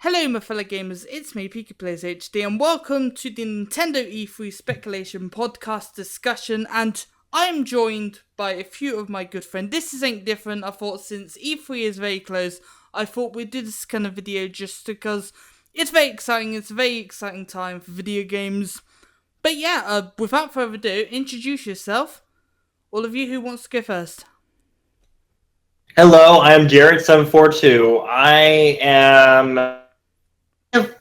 Hello my fellow gamers, it's me PikaPlayzHD and welcome to the Nintendo E3 Speculation Podcast discussion, and I'm joined by a few of my good friends. This isn't different. I thought since E3 is very close, I thought we'd do this kind of video just because it's very exciting. It's a very exciting time for video games. But yeah, without further ado, introduce yourself. All of you, who wants to go first? Hello, I'm Jaret742. I am a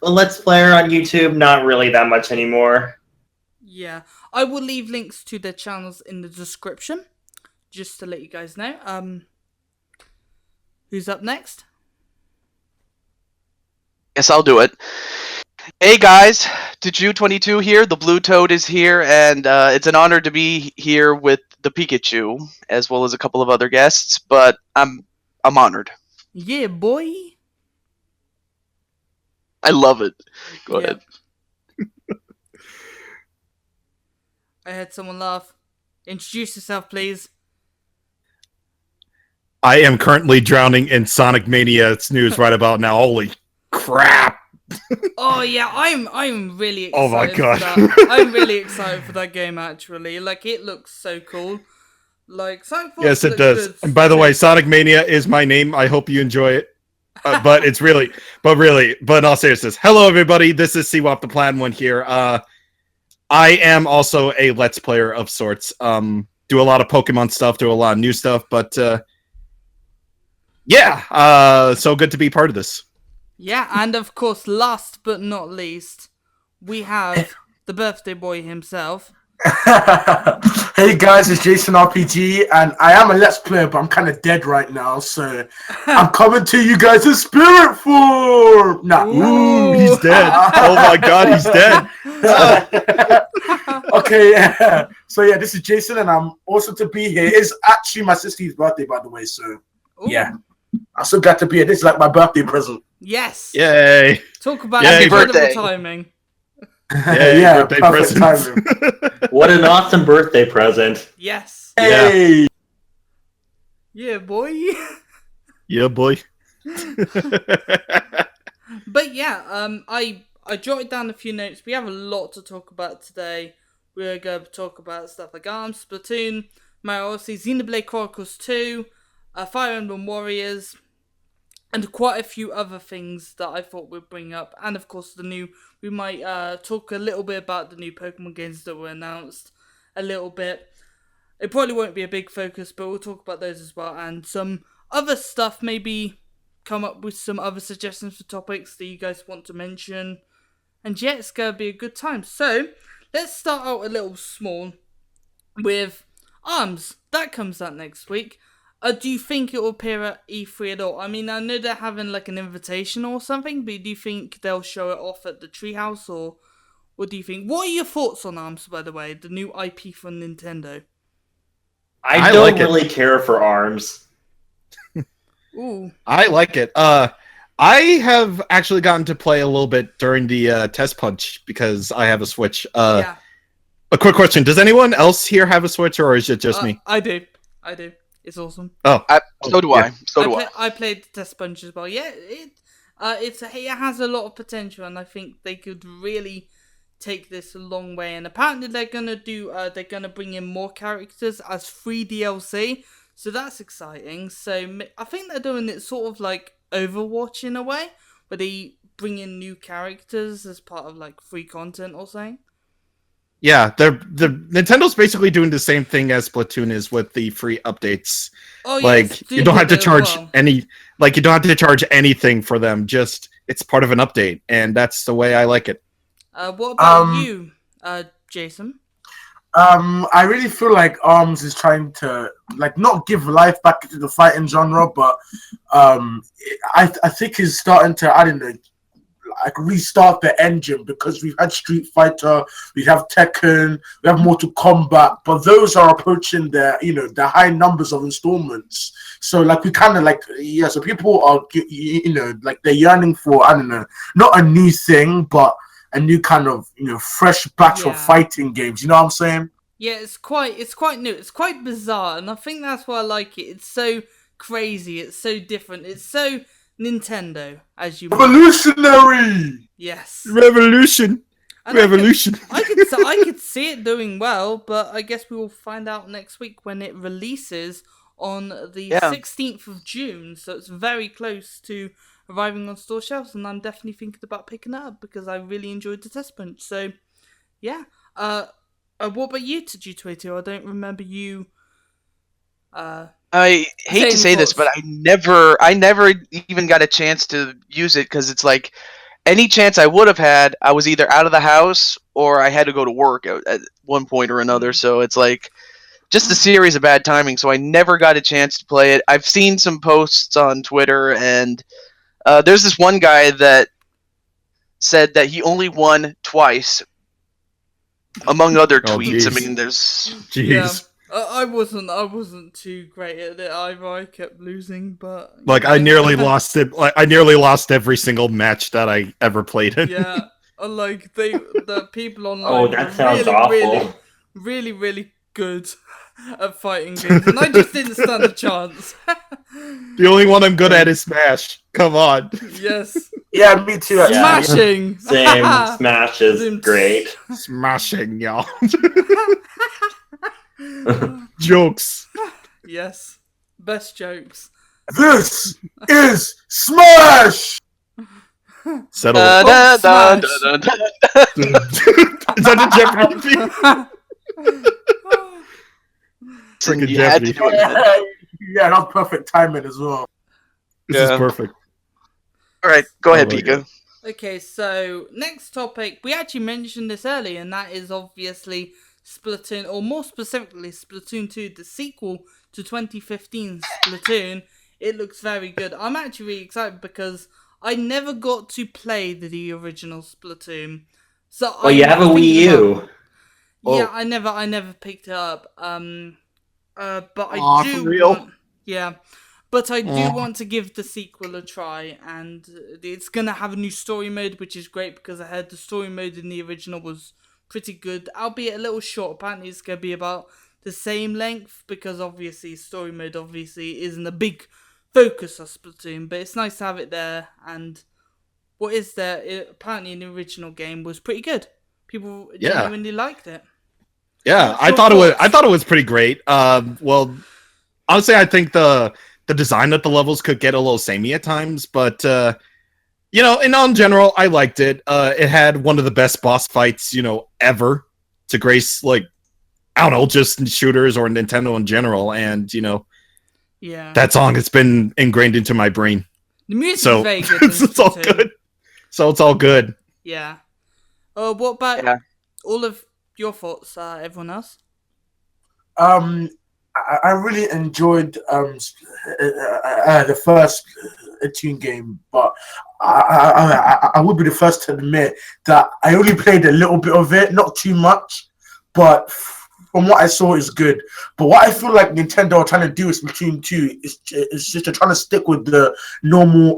Let's Player on YouTube, not really that much anymore. Yeah, I will leave links to their channels in the description, just to let you guys know. Who's up next? Guess I'll do it. Hey guys, TehJew22 here, the Blue Toad is here, and it's an honor to be here with the Pikachu, as well as a couple of other guests, but I'm honored. Yeah, boy. I love it. Go ahead. I heard someone laugh. Introduce yourself, please. I am currently drowning in Sonic Mania news right about now. Holy crap! Oh yeah, I'm really excited. Oh my god! For that. I'm really excited for that game. Actually, like it looks so cool. Like Sonic Force. Yes, it does. Good. And by the way, Sonic Mania is my name. I hope you enjoy it. But it's really, but in all seriousness, hello everybody. This is Cwap the Plan One here. I am also a Let's Player of sorts. Do a lot of Pokemon stuff, do a lot of new stuff, but yeah. So good to be part of this. Yeah, and of course, last but not least, we have the birthday boy himself. Hey guys, it's JasonRPG, and I am a Let's Player, but I'm kind of dead right now, so I'm coming to you guys in spirit form! Nah. Ooh, he's dead. Oh my god, he's dead. Okay, yeah. So yeah, this is Jason, and I'm awesome to be here. It's actually my sister's birthday, by the way, so Ooh. yeah. I'm so glad to be here. This is like my birthday present. Yes. Yay. Talk about Yay, incredible birthday. timing. Yay, Yeah, birthday perfect present. What an awesome birthday present. Yes. Hey! Yeah, boy. Yeah, boy. But yeah, I jotted down a few notes. We have a lot to talk about today. We're going to talk about stuff like ARMS, Splatoon, Mario Odyssey, Xenoblade Chronicles 2, Fire Emblem Warriors, and quite a few other things that I thought we'd bring up. And of course, we might talk a little bit about the new Pokemon games that were announced a little bit. It probably won't be a big focus, but we'll talk about those as well. And some other stuff, maybe come up with some other suggestions for topics that you guys want to mention. And yeah, it's going to be a good time. So, let's start out a little small with ARMS. That comes out next week. Do you think it will appear at E3 at all? I mean, I know they're having like an invitation or something, but do you think they'll show it off at the Treehouse, or what do you think? What are your thoughts on ARMS, by the way, the new IP from Nintendo? I don't really care for ARMS. Ooh. I like it. I have actually gotten to play a little bit during the test punch because I have a Switch. Yeah. A quick question: does anyone else here have a Switch, or is it just me? I do. It's awesome. Oh, So do yeah. I played the test punch as well. Yeah, it has a lot of potential, and I think they could really take this a long way. And apparently they're gonna bring in more characters as free DLC, so that's exciting. So I think they're doing it sort of like Overwatch in a way, where they bring in new characters as part of like free content or something. Yeah, Nintendo's basically doing the same thing as Splatoon is with the free updates. Oh, like you don't have to charge you don't have to charge anything for them. Just it's part of an update, and that's the way I like it. What about you, Jason? I really feel like ARMS is trying to like not give life back into the fighting genre, but I think it's starting to, I don't know, like restart the engine, because we've had Street Fighter, we have Tekken, we have Mortal Kombat, but those are approaching the high numbers of installments. So like we kind of like, yeah, so people are, like they're yearning for, I don't know, not a new thing, but a new kind of, fresh batch of fighting games. You know what I'm saying? Yeah, it's quite new. It's quite bizarre, and I think that's why I like it. It's so crazy. It's so different. It's so Nintendo, as you Revolutionary. yes. Revolution. And Revolution. I could see it doing well, but I guess we will find out next week when it releases on the 16th of June. So it's very close to arriving on store shelves, and I'm definitely thinking about picking it up because I really enjoyed the test punch. So yeah. What about you, TehJew22? I don't remember you. I hate to say this, but I never even got a chance to use it because it's like any chance I would have had, I was either out of the house or I had to go to work at one point or another. So it's like just a series of bad timing. So I never got a chance to play it. I've seen some posts on Twitter, and there's this one guy that said that he only won twice, among other tweets. geez. I mean, there's Jeez. Yeah. I wasn't too great at it either. I kept losing, but Like I nearly lost it. Like I nearly lost every single match that I ever played in. yeah. Like the people online. Oh, that were sounds really, awful. really good at fighting games, and I just didn't stand a chance. The only one I'm good at is Smash. Come on. Yes. Yeah, me too. Actually. Smashing. Same. Smash is great. Smashing, y'all. Jokes. Yes. Best jokes. This is Smash. Settle Da, it. da, da, Smash. da, da, da. Is that the Jeopardy theme? Freaking You had to Jeopardy. do it. Yeah, that's perfect timing as well. This is Yeah. perfect. All right, go ahead, my Pika. God. Okay, so next topic, we actually mentioned this earlier, and that is obviously Splatoon, or more specifically Splatoon 2, the sequel to 2015 Splatoon. It looks very good. I'm actually really excited because I never got to play the original Splatoon. So Well, you have a Wii U. Yeah, I never picked it up. But I Aw, do for real? want, yeah. But I do Aw. want to give the sequel a try, and it's gonna have a new story mode, which is great because I heard the story mode in the original was pretty good, albeit a little short. Apparently, it's gonna be about the same length because obviously story mode isn't a big focus of Splatoon, but it's nice to have it there. And what is there? Apparently, in the original game was pretty good. People genuinely liked it. Yeah, I Your thought thoughts? it was pretty great. Well, honestly, I think the design of the levels could get a little samey at times, but in general, I liked it. It had one of the best boss fights, ever to grace, like, I don't know, just shooters or Nintendo in general, and Yeah, that song has been ingrained into my brain. the music So is very good. it's all good. So it's all good. Yeah. What about Yeah. all of your thoughts, everyone else? I really enjoyed the first Splatoon game, but I would be the first to admit that I only played a little bit of it, not too much, but from what I saw, it's good. But what I feel like Nintendo are trying to do with Splatoon 2 is just they're trying to stick with the normal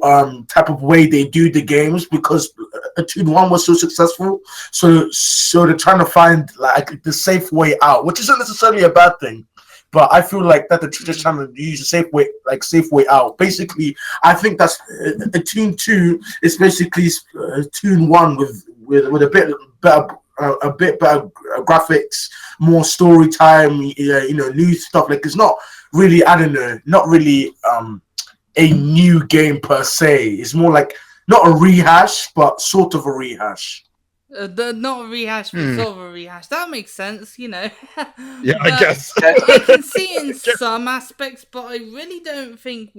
type of way they do the games because Splatoon 1 was so successful. So they're trying to find like the safe way out, which isn't necessarily a bad thing. But I feel like that they're just trying to use a safe way out. Basically, I think that's Splatoon 2 is basically Splatoon 1 with a bit better graphics, more story time, new stuff. Like it's not really, I don't know, not really a new game per se. It's more like not a rehash, but sort of a rehash. Not a rehash, but sort of a rehash. That makes sense, Yeah, I But guess. I can see it in some aspects, but I really don't think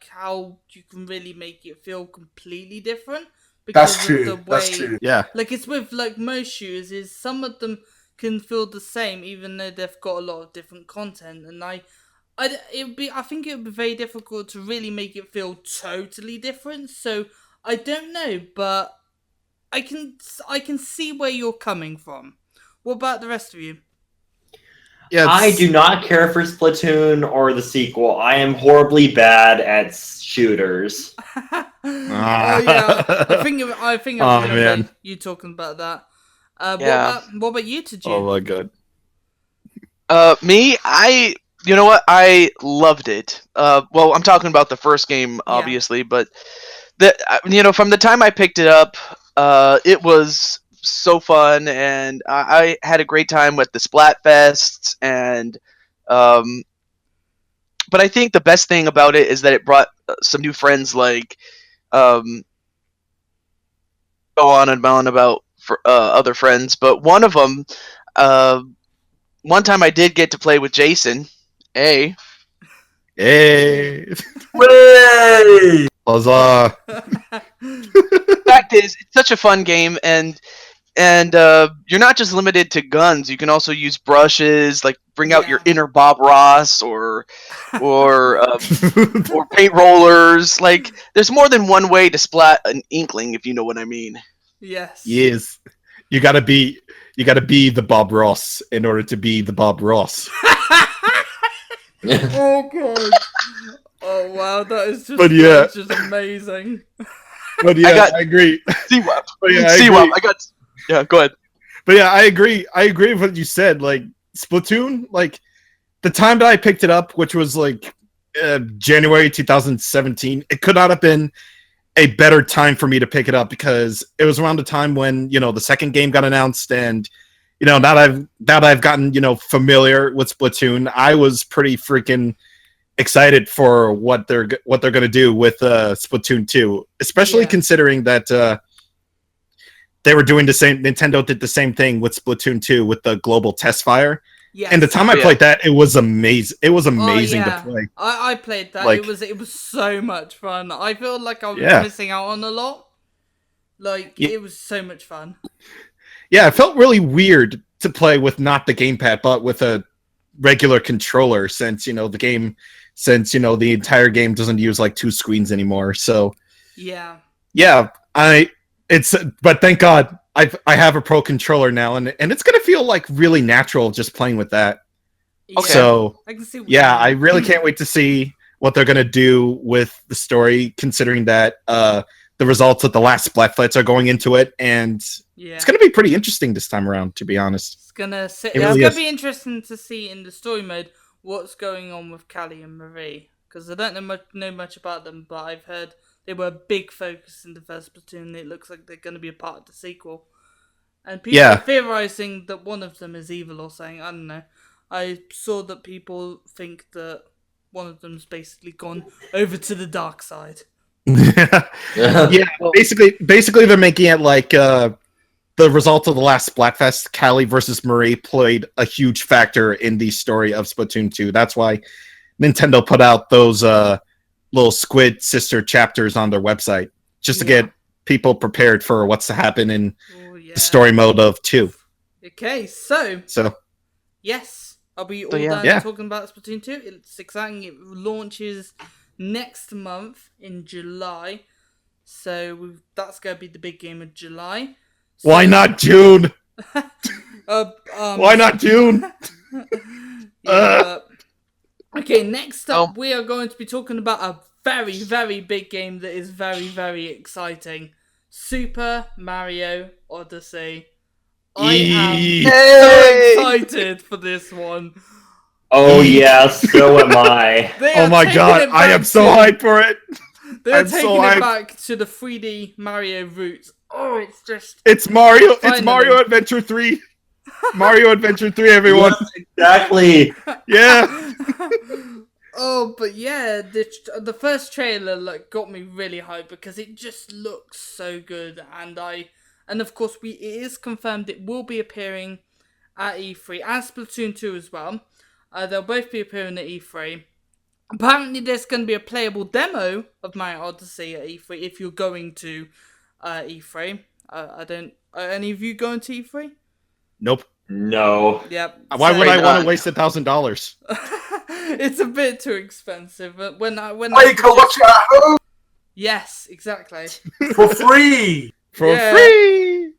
how you can really make it feel completely different. Because That's of true. the way, That's true. Yeah. Like it's with like most shooters, is some of them can feel the same, even though they've got a lot of different content. And I think it would be very difficult to really make it feel totally different. So I don't know, but I can see where you're coming from. What about the rest of you? Yeah, I do not care for Splatoon or the sequel. I am horribly bad at shooters. Oh yeah, I think Oh, remember man. you talking about that. Yeah. What about you, TehJew? Oh my god. Me, You know what? I loved it. Well, I'm talking about the first game, obviously, but from the time I picked it up, it was so fun, and I had a great time with the Splatfests, and but I think the best thing about it is that it brought some new friends, like go on and on about other friends, but one of them, one time I did get to play with Jason. Hey. Way! Huzzah. The fact is, it's such a fun game, and you're not just limited to guns. You can also use brushes, like bring out your inner Bob Ross, or paint rollers. Like, there's more than one way to splat an inkling, if you know what I mean. Yes. Yes. You gotta be the Bob Ross in order to be the Bob Ross. Oh god. Oh wow, that is just, But just amazing. But yeah, I agree. Cwap. But yeah, Yeah, go ahead. But yeah, I agree. I agree with what you said. Like Splatoon, like the time that I picked it up, which was like January 2017, it could not have been a better time for me to pick it up, because it was around the time when, the second game got announced, and now that I've gotten, familiar with Splatoon, I was pretty freaking excited for what they're going to do with Splatoon 2, especially considering that they were doing the same. Nintendo did the same thing with Splatoon 2 with the global test fire. Yes. And the time I played that, it was amazing. It was amazing to play. I played that. Like, it was so much fun. I feel like I was missing out on a lot. Like, it was so much fun. Yeah, it felt really weird to play with not the gamepad, but with a regular controller, since the entire game doesn't use like two screens anymore. So but thank God I have a pro controller now, and it's gonna feel like really natural just playing with that. Okay. So I can see I really can't wait to see what they're gonna do with the story, considering that the results of the last Splatfests are going into it, and it's gonna be pretty interesting this time around, to be honest. It's gonna be interesting to see in the story mode what's going on with Callie and Marie, because I don't know much about them, but I've heard they were a big focus in the first Splatoon. It looks like they're going to be a part of the sequel. And people are theorizing that one of them is evil or something. I don't know. I saw that people think that one of them's basically gone over to the dark side. Basically they're making it like the result of the last Splatfest. Callie versus Marie played a huge factor in the story of Splatoon 2. That's why Nintendo put out those little Squid Sister chapters on their website, just to get people prepared for what's to happen in the story mode of 2. Okay, so yes, are we all done talking about Splatoon 2? It's exciting. It launches next month in July, so that's going to be the big game of July. So, why not June? Why not June? Okay, next up, we are going to be talking about a very, very big game that is very, very exciting. Super Mario Odyssey. I am so excited for this one. Oh, yes, so am I. Oh my god, I am so hyped for it. They're taking it back to the 3D Mario roots. Oh, it's just... It's Mario Adventure 3. Mario Adventure 3, everyone. Yes, exactly. Yeah. Oh, but yeah, the first trailer got me really hyped because it just looks so good, and of course it is confirmed it will be appearing at E3 and Splatoon 2 as well. They'll both be appearing at E3. Apparently, there's going to be a playable demo of Mario Odyssey at E3 if you're going to E3. Are any of you going to E3? Nope. No. Yep. Why would I want to waste $1,000? It's a bit too expensive. But when you can watch it at home. Yes, exactly. For free. For free.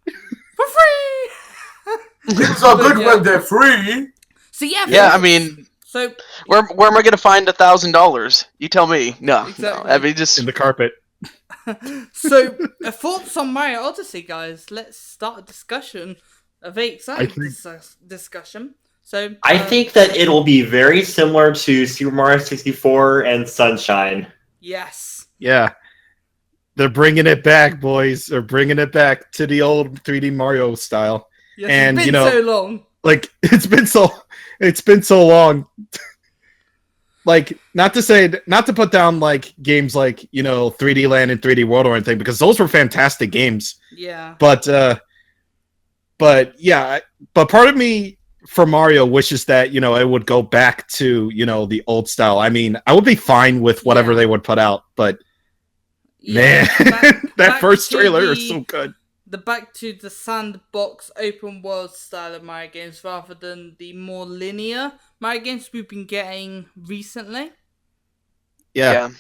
Things are good when they're free. So I mean, so where am I gonna find $1,000? You tell me. No, exactly. No, I mean, just in the carpet. So, thoughts on Mario Odyssey, guys? Let's start a discussion. A very exciting discussion. So I think that it'll be very similar to Super Mario 64 and Sunshine. yes. Yeah. They're bringing it back, boys. They're bringing it back to the old 3D Mario style. Yes, And, it's you been know, so long. Like it's been so long. Like not to put down like games like, 3D Land and 3D World or anything, because those were fantastic games. Yeah. But yeah, but part of me for Mario wishes that, it would go back to, the old style. I mean, I would be fine with whatever they would put out, but man, that first trailer is so good. The back to the sandbox open world style of Mario games rather than the more linear Mario games we've been getting recently. Yeah.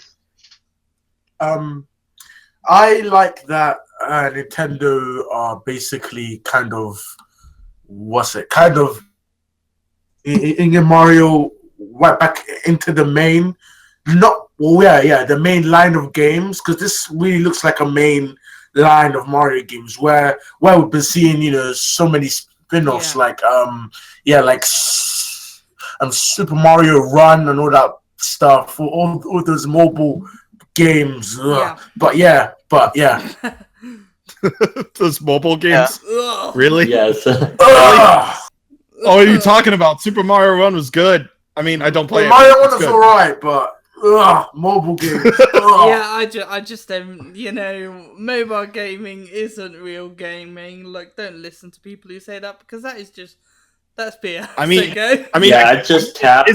I like that Nintendo are basically kind of in Mario right back into the main, the main line of games, because this really looks like a main line of Mario games where we've been seeing so many spin-offs like Super Mario Run and all that stuff, all those mobile games. But yeah. Those mobile games? Ugh. Really? Yes. Oh, what are you talking about? Super Mario Run was good. I mean, I don't play it. Mario Run is alright, but mobile games. Yeah, I just don't. Mobile gaming isn't real gaming. Like, don't listen to people who say that, because that's beer. I mean, yeah, just tap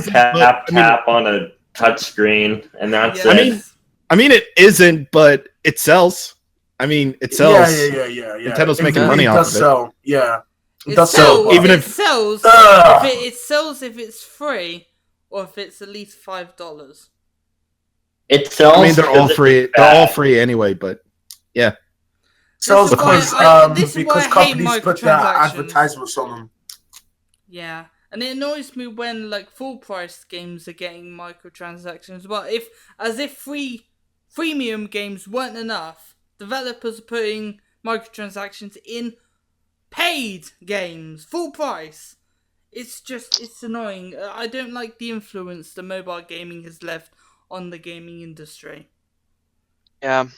on a touch screen, and that's it. I mean, it isn't, but it sells. I mean, it sells. Yeah. Nintendo's making money off of it. Sell. Yeah. It does sell. Even if it sells, it sells if it's free, or if it's at least $5. It sells. I mean, they're all free. They're all free anyway, but yeah. Sells because companies put their microtransactions. advertisements on them. Yeah, and it annoys me when like full price games are getting microtransactions. But if freemium games weren't enough, developers are putting microtransactions in paid games, full price. It's annoying. I don't like the influence the mobile gaming has left on the gaming industry. Yeah.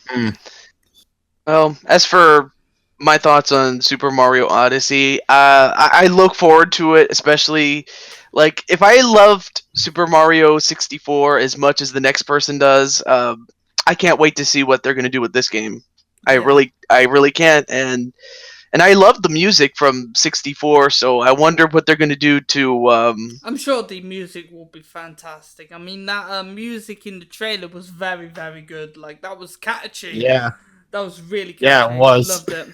Well, as for my thoughts on Super Mario Odyssey, I look forward to it, especially like if I loved Super Mario 64 as much as the next person does, I can't wait to see what they're going to do with this game. I really can't, and I love the music from 64, so I wonder what they're going to do to... I'm sure the music will be fantastic. I mean, that music in the trailer was very, very good. Like, that was catchy. Yeah. That was really catchy. Yeah, it was. Loved it.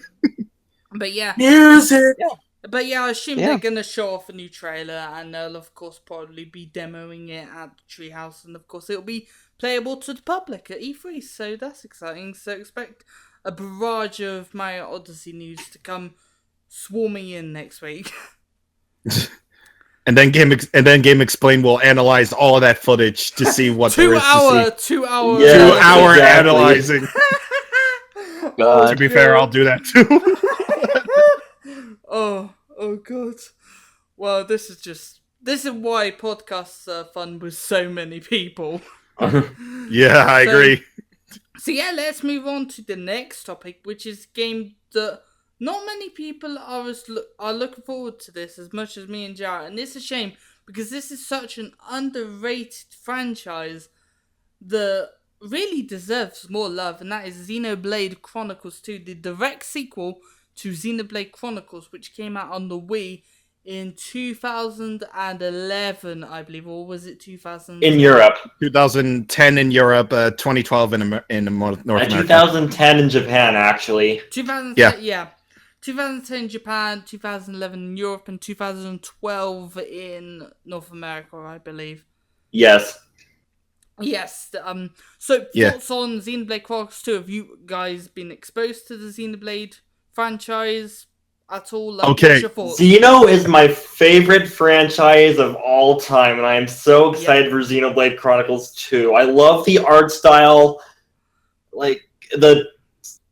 But yeah. Music! Yeah. But yeah, I assume they're going to show off a new trailer, and they'll, of course, probably be demoing it at the Treehouse, and, of course, it'll be playable to the public at E3, so that's exciting. So expect a barrage of Mario Odyssey news to come swarming in next week. And then Game Explain will analyze all of that footage to see what there is to see. 2 hour Yeah, 2 hour exactly. Analyzing. To be fair, I'll do that too. Oh god. Well, this is why podcasts are fun with so many people. Yeah, I agree. So yeah, let's move on to the next topic, which is a game that not many people are looking forward to this as much as me and Jaret, and it's a shame because this is such an underrated franchise that really deserves more love, and that is Xenoblade Chronicles 2, the direct sequel to Xenoblade Chronicles, which came out on the Wii in 2011, I believe, or was it 2000? In Europe. 2010 in Europe, 2012 in North America. 2010 in Japan, actually. 2010, yeah. 2010 in Japan, 2011 in Europe, and 2012 in North America, I believe. Yes. Yes. So, thoughts on Xenoblade Chronicles 2? Have you guys been exposed to the Xenoblade franchise at all? Like, okay. What's your thoughts? Xeno is my favorite franchise of all time, and I am so excited for Xenoblade Chronicles 2. I love the art style, like the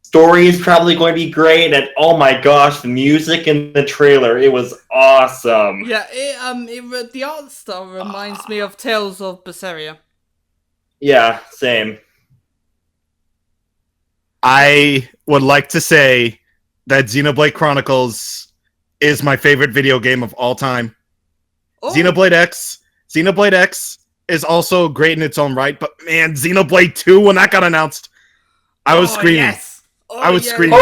story is probably going to be great, and oh my gosh, the music in the trailer, it was awesome. Yeah, the art style reminds me of Tales of Berseria. Yeah, same. I would like to say that Xenoblade Chronicles is my favorite video game of all time. Oh, Xenoblade X is also great in its own right, but man, Xenoblade 2, when that got announced, I was screaming. Yes. I was yes. screaming.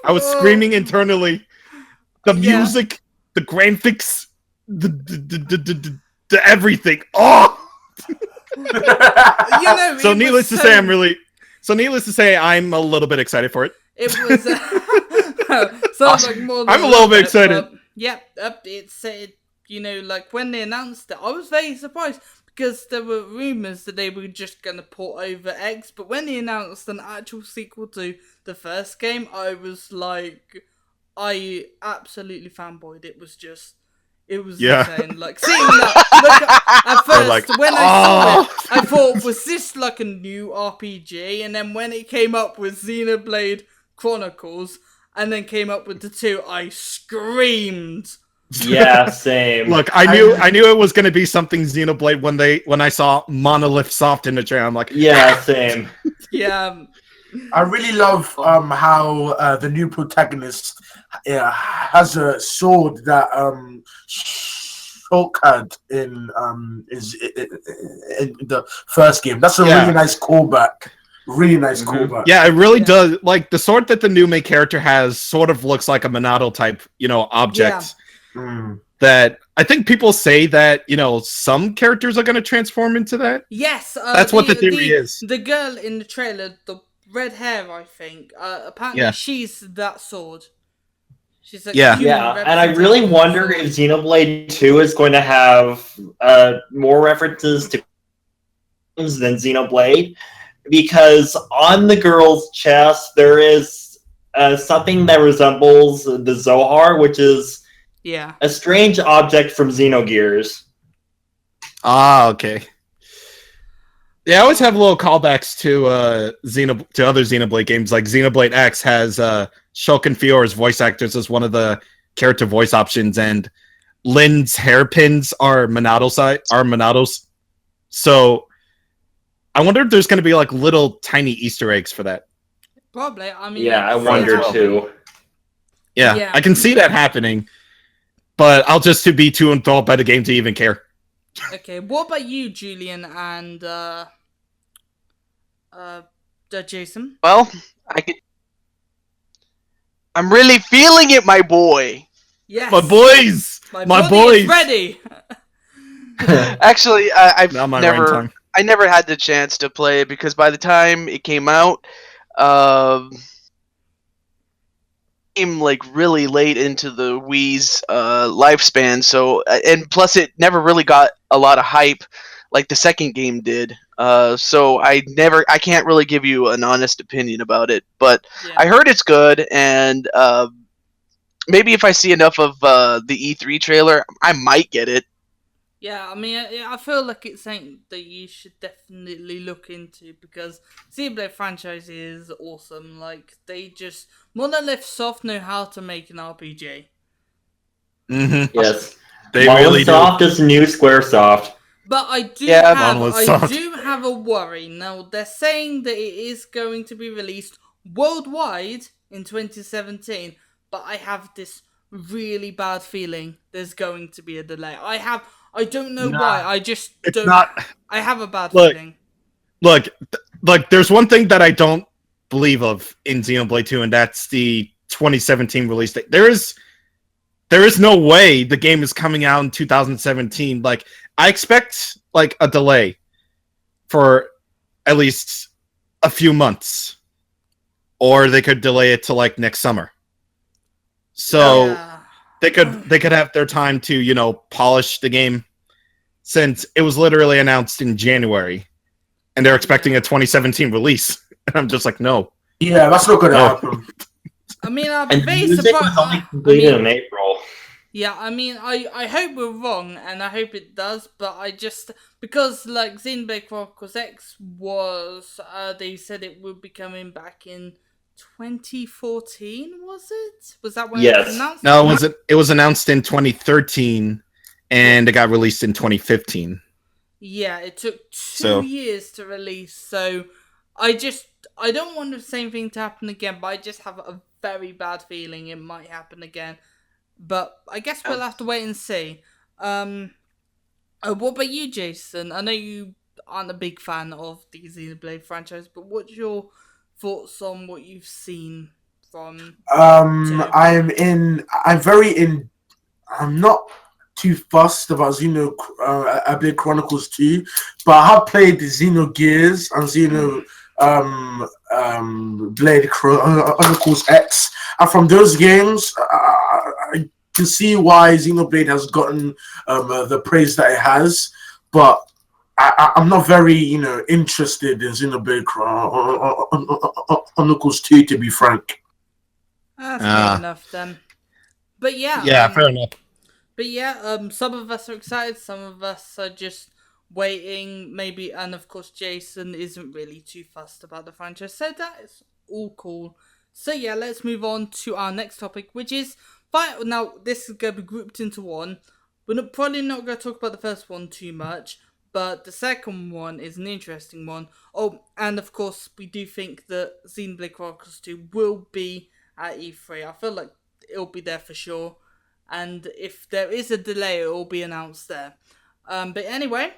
I was screaming internally. The music, the graphics, the everything. Oh! So needless to say, I'm a little bit excited for it. It was sounds like more than I'm a little bit excited. It's like when they announced it, I was very surprised because there were rumors that they were just gonna port over X, but when they announced an actual sequel to the first game, I was like, I absolutely fanboyed. It was insane. Like seeing that. At first, when I saw it, I thought, was this like a new RPG? And then when it came up with Xenoblade Chronicles, and then came up with the 2, I screamed. Yeah, same. Look, I knew it was going to be something Xenoblade when I saw Monolith Soft in the trailer. I'm like, yeah, same. Yeah. I really love how the new protagonist has a sword that Shulk had in the first game. That's a really nice callback. Really nice callback. Yeah, it really does. Like the sword that the new main character has sort of looks like a Monado type, object. Yeah. That I think people say that some characters are going to transform into that. Yes, that's what the theory is. The girl in the trailer, the red hair, I think. Apparently, she's that sword. She's like and I really wonder if Xenoblade 2 is going to have more references to than Xenoblade, because on the girl's chest there is something that resembles the Zohar, which is a strange object from Xenogears. Ah, okay. Yeah, I always have little callbacks to other Xenoblade games. Like Xenoblade X has Shulk and Fiora's voice actors as one of the character voice options, and Lynn's hairpins are Monados. So I wonder if there's going to be like little tiny Easter eggs for that. Probably. I mean, I wonder too. Yeah, I can see that happening, but I'll just be too enthralled by the game to even care. Okay, what about you, Julian and Jason? Well, I'm really feeling it, my boy. Yes, my boys, my boys, ready. Actually, I I never had the chance to play it because by the time it came out, came like really late into the Wii's lifespan. So, and plus it never really got a lot of hype like the second game did. So I can't really give you an honest opinion about it. But I heard it's good, and maybe if I see enough of the E3 trailer, I might get it. Yeah, I mean, I feel like it's something that you should definitely look into because Xenoblade franchise is awesome. Like, Monolith Soft know how to make an RPG. Mm-hmm. Yes. They Monolith really Soft do. is new Squaresoft. But I do have a worry. Now, they're saying that it is going to be released worldwide in 2017, but I have this really bad feeling there's going to be a delay. I don't know why. I just don't. I have a bad feeling. Look, there's one thing that I don't believe of in Xenoblade 2, and that's the 2017 release date. There is no way the game is coming out in 2017. Like, I expect like a delay for at least a few months, or they could delay it to like next summer. So they could have their time to polish the game, since it was literally announced in January, and they're expecting a 2017 release. And I'm just like, no. Yeah, that's not gonna happen. I mean, I'm and very music surprised. was only completed in April. Yeah, I mean, I hope we're wrong, and I hope it does, but because, like, Xenoblade Chronicles X was, they said it would be coming back in 2014, was it? Was that when it was Yes. announced? No, it was announced in 2013, and it got released in 2015. Yeah, it took 2 So- years to release, so I don't want the same thing to happen again, but I just have a very bad feeling it might happen again. But I guess we'll have to wait and see. What about you, Jason? I know you aren't a big fan of the Xenoblade franchise, but what's your thoughts on what you've seen from? I'm not too fussed about Xenoblade Chronicles 2, but I have played the Xenogears and Blade Chronicles X, and from those games, I can see why Xenoblade has gotten the praise that it has, but I'm not very, interested in Xenoblade Chronicles 2, to be frank. That's fair enough then. But Yeah, fair enough. But yeah, some of us are excited, some of us are just waiting, maybe, and of course Jason isn't really too fussed about the franchise, so that is all cool. So yeah, let's move on to our next topic, which is fire. Now, this is going to be grouped into one. Probably not going to talk about the first one too much, but the second one is an interesting one. Oh, and of course, we do think that Xenoblade Chronicles 2 will be at E3. I feel like it'll be there for sure. And if there is a delay, it will be announced there. But anyway,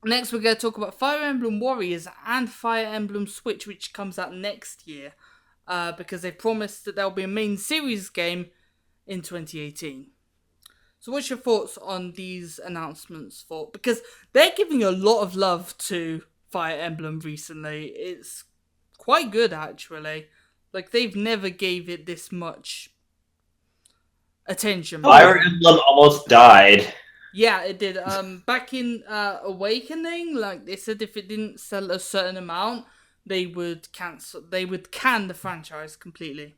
next we're going to talk about Fire Emblem Warriors and Fire Emblem Switch, which comes out next year. Because they promised that there'll be a main series game in 2018. So what's your thoughts on these announcements because they're giving a lot of love to Fire Emblem recently. It's quite good, actually. Like, they've never gave it this much attention. Fire Emblem almost died. Yeah, it did. Back in Awakening, like, they said if it didn't sell a certain amount, they would can the franchise completely.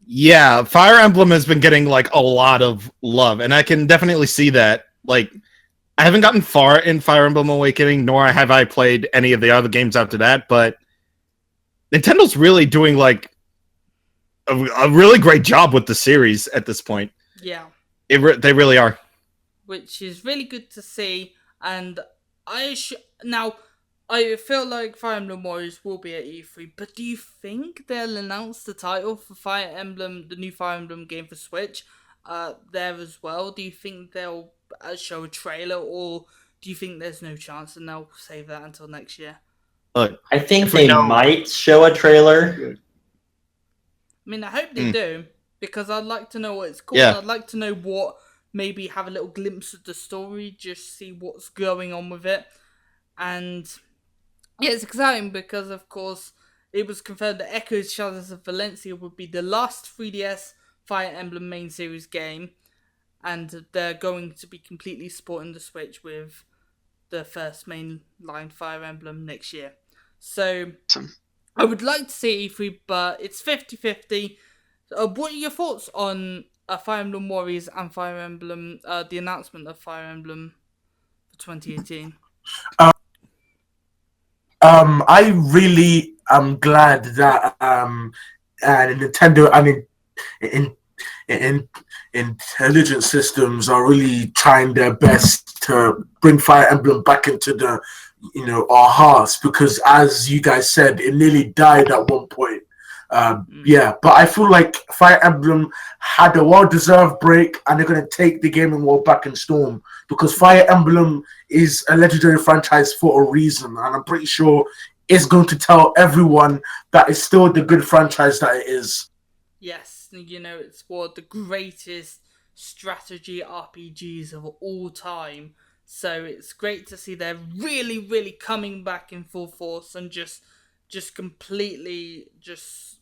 Yeah, Fire Emblem has been getting like a lot of love, and I can definitely see that. Like, I haven't gotten far in Fire Emblem Awakening, nor have I played any of the other games after that, but Nintendo's really doing like a really great job with the series at this point. Yeah. They really are. Which is really good to see, and now I feel like Fire Emblem Warriors will be at E3, but do you think they'll announce the title for Fire Emblem, the new Fire Emblem game for Switch, there as well? Do you think they'll show a trailer, or do you think there's no chance and they'll save that until next year? Look, I think they might show a trailer. I mean, I hope they do, because I'd like to know what it's called. Yeah. I'd like to know maybe have a little glimpse of the story, just see what's going on with it. And yeah, it's exciting because, of course, it was confirmed that Echoes Shadows of Valencia would be the last 3DS Fire Emblem main series game, and they're going to be completely supporting the Switch with the first mainline Fire Emblem next year. So, Awesome. I would like to see E3, but it's 50-50. What are your thoughts on Fire Emblem Warriors and Fire Emblem, the announcement of Fire Emblem for 2018? I really am glad that Nintendo and intelligent systems are really trying their best to bring Fire Emblem back into the our hearts, because as you guys said, it nearly died at one point. Yeah, but I feel like Fire Emblem had a well-deserved break, and they're going to take the gaming world back in storm, because Fire Emblem is a legendary franchise for a reason, and I'm pretty sure it's going to tell everyone that it's still the good franchise that it is. Yes, it's one of the greatest strategy RPGs of all time. So it's great to see they're really, really coming back in full force and just completely just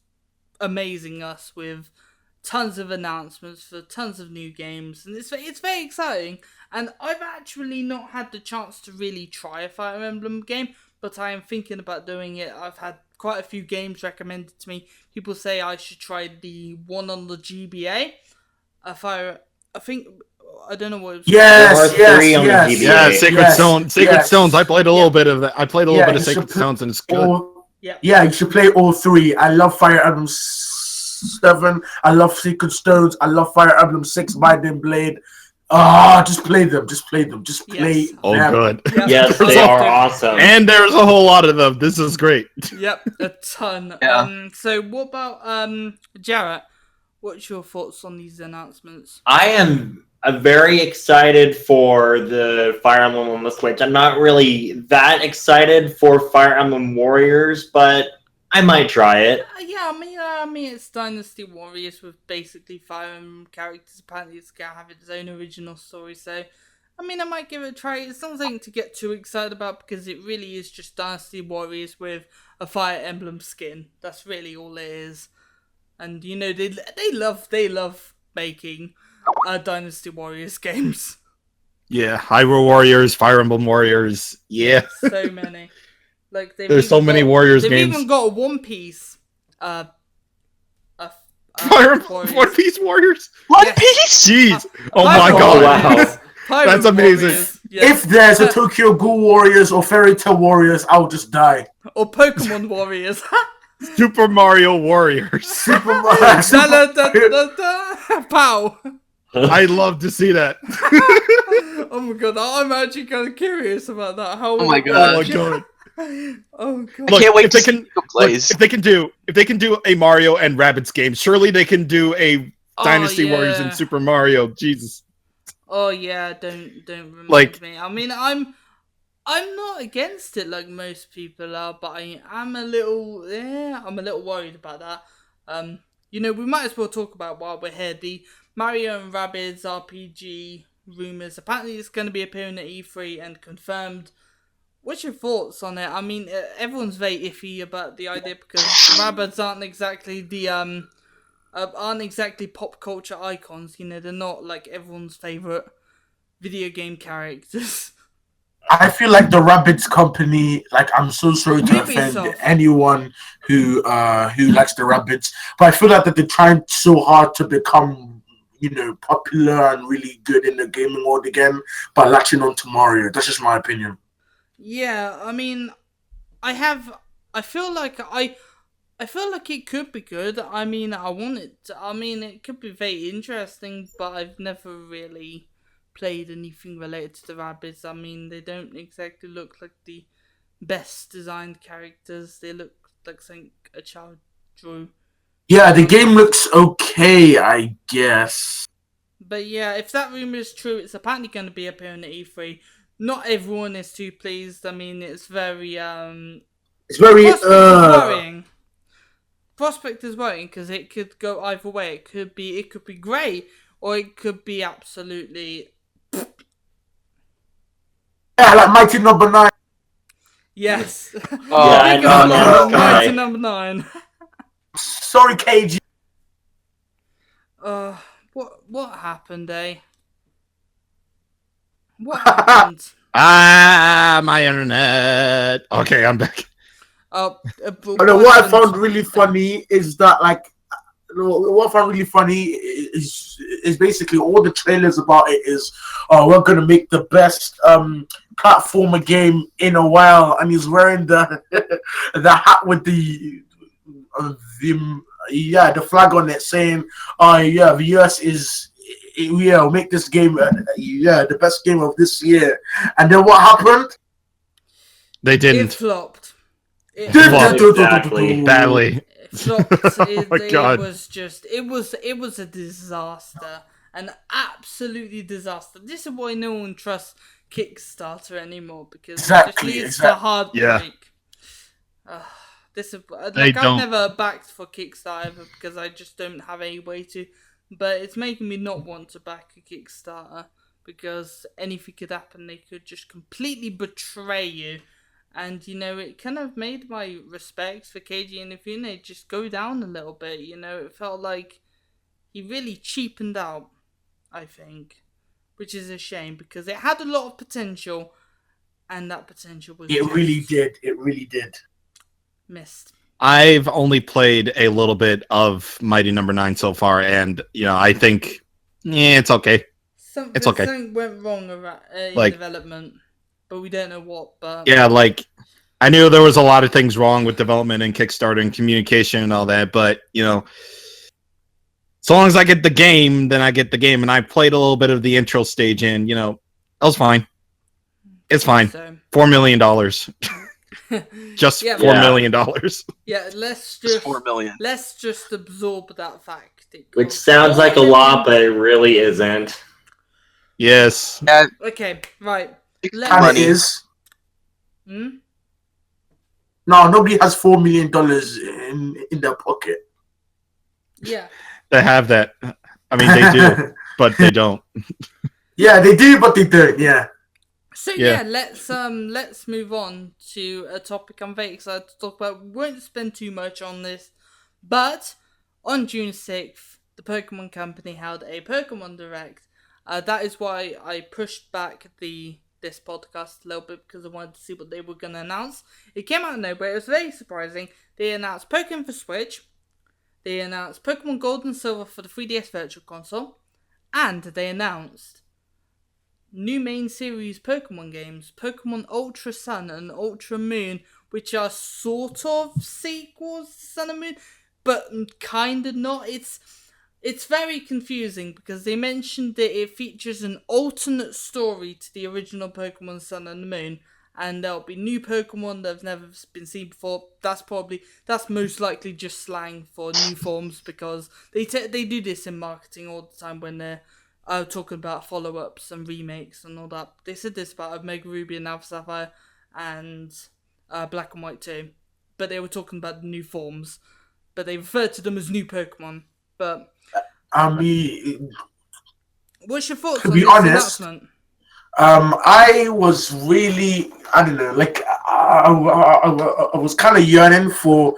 amazing us with tons of announcements for tons of new games, and it's very exciting. And I've actually not had the chance to really try a Fire Emblem game, but I am thinking about doing it. I've had quite a few games recommended to me. People say I should try the one on the GBA. I think I don't know what it was. Yes, There are 3 on the yes, GBA. Yeah, Sacred Yes, Stone. Sacred yes. Stones. I played a little bit of that. I played a little bit of you should Sacred Stones, and it's good. Yeah, you should play all 3. I love Fire Emblem 7. I love Secret Stones. I love Fire Emblem 6 Binding Blade. Just play them. Just play them. Just play Yes. them. Oh, good. Yep. Yes, I they loved are it. awesome. And there's a whole lot of them. This is great. Yep, a ton. Yeah. So what about Jaret? What's your thoughts on these announcements? I am very excited for the Fire Emblem on the Switch. I'm not really that excited for Fire Emblem Warriors, but I might try it. Yeah, I mean, it's Dynasty Warriors with basically Fire Emblem characters. Apparently, it's gonna have its own original story. So, I mean, I might give it a try. It's not something to get too excited about because it really is just Dynasty Warriors with a Fire Emblem skin. That's really all it is. And you know, they love making Dynasty Warriors games. Yeah, Hyrule Warriors, Fire Emblem Warriors. Yeah. So many. Like There's so many Warriors they've games. even got a One Piece. Fire Warriors. One Piece Warriors. One Yes. Piece. Jeez. Oh my Pirate god. Warriors. Pirate That's amazing. Warriors. Yes. If there's a Tokyo Ghoul Warriors or Fairy Tail Warriors, I'll just die. Or Pokemon Warriors. Super Mario Warriors. Super Da, Mario. da, da, da, da. Pow. I'd love to see that. Oh my god, I'm actually kind of curious about that. How Oh my Oh God. my god. Oh god. Look, Can't wait if to they see can- who plays. If they can do a Mario and Rabbids game, surely they can do a Dynasty Warriors yeah. and Super Mario. Jesus. Oh yeah, don't remind Like- me. I mean, I'm not against it like most people are, but I'm a little worried about that. You know, we might as well talk about while we're here the Mario and Rabbids RPG rumors. Apparently, it's going to be appearing at E3 and confirmed. What's your thoughts on it? I mean, everyone's very iffy about the idea because Rabbids aren't exactly pop culture icons. You know, they're not like everyone's favorite video game characters. I feel like the Rabbids company, like I'm so sorry to offend Ubisoft. anyone who likes the Rabbids, but I feel like that they're trying so hard to become, you know, popular and really good in the gaming world again by latching on to Mario. That's just my opinion. Yeah, I mean, I feel like it could be good. I mean, it could be very interesting, but I've never really played anything related to the Rabbids. I mean, they don't exactly look like the best designed characters. They look like something a child drew. Yeah, the game looks okay, I guess. But yeah, if that rumor is true, it's apparently going to be appearing at E3. Not everyone is too pleased. I mean, it's very It's very Prospect is worrying. Prospect is worrying because it could go either way. It could be great, or it could be absolutely yeah, like Mighty Number 9. yes. Oh, Yeah, I Big know, up no, Mighty guy. Number 9. Sorry, KG. What happened, eh? What happened? My internet. Okay, I'm back. But What I found really funny is that, like, what I found really funny is basically all the trailers about it is, we're gonna make the best platformer game in a while, and he's wearing the the hat with the flag on it saying, the US is. Yeah, we'll make this game, the best game of this year. And then what happened? They It didn't. flopped. It Flopped. Exactly. Badly. flopped. Oh my God. It was a disaster, an absolutely disaster. This is why no one trusts Kickstarter anymore because Exactly, it just leads exactly. to heartbreak. Yeah. This is They I've don't. never backed for Kickstarter because I just don't have any way to. But it's making me not want to back a Kickstarter because anything could happen. They could just completely betray you. And, you know, it kind of made my respect for KG Inafune just go down a little bit. You know, it felt like he really cheapened out, I think. Which is a shame because it had a lot of potential. And that potential was It really just did. It really did. missed. I've only played a little bit of Mighty Number 9 so far, and I think it's okay. Something went wrong in Like- development, but we don't know what. But Yeah, like I knew there was a lot of things wrong with development and Kickstarter and communication and all that, but so long as I get the game, then I get the game. And I played a little bit of the intro stage, and that was fine. It's fine. So, $4 million. Just Yeah. $4 million. yeah, let's Just just 4 million. let's just absorb that fact. Which sounds like a lot, but it really isn't. Yes. Yeah, Okay, right. Let's- And it Money. is. Hmm? No, nobody has $4 million in their pocket. Yeah. They have that. I mean, they do, but they don't. Yeah, they do, but they don't. Yeah. So Yeah. let's move on to a topic I'm very excited to talk about. We won't spend too much on this, but on June 6th, the Pokemon Company held a Pokemon Direct. That is why I pushed back this podcast a little bit, because I wanted to see what they were going to announce. It came out of nowhere. It was very surprising. They announced Pokemon for Switch. They announced Pokemon Gold and Silver for the 3DS Virtual Console. And they announced new main series Pokemon games, Pokemon Ultra Sun and Ultra Moon, which are sort of sequels to Sun and Moon, but kind of not. It's very confusing because they mentioned that it features an alternate story to the original Pokemon Sun and Moon, and there'll be new Pokemon that have never been seen before. That's most likely just slang for new forms, because they do this in marketing all the time when they're talking about follow-ups and remakes and all that. They said this about Omega Ruby and Alpha Sapphire and Black and White too, but they were talking about the new forms, but they referred to them as new Pokemon. But I mean, what's your thoughts To on be this honest, announcement? I was really, I don't know, like I was kind of yearning for,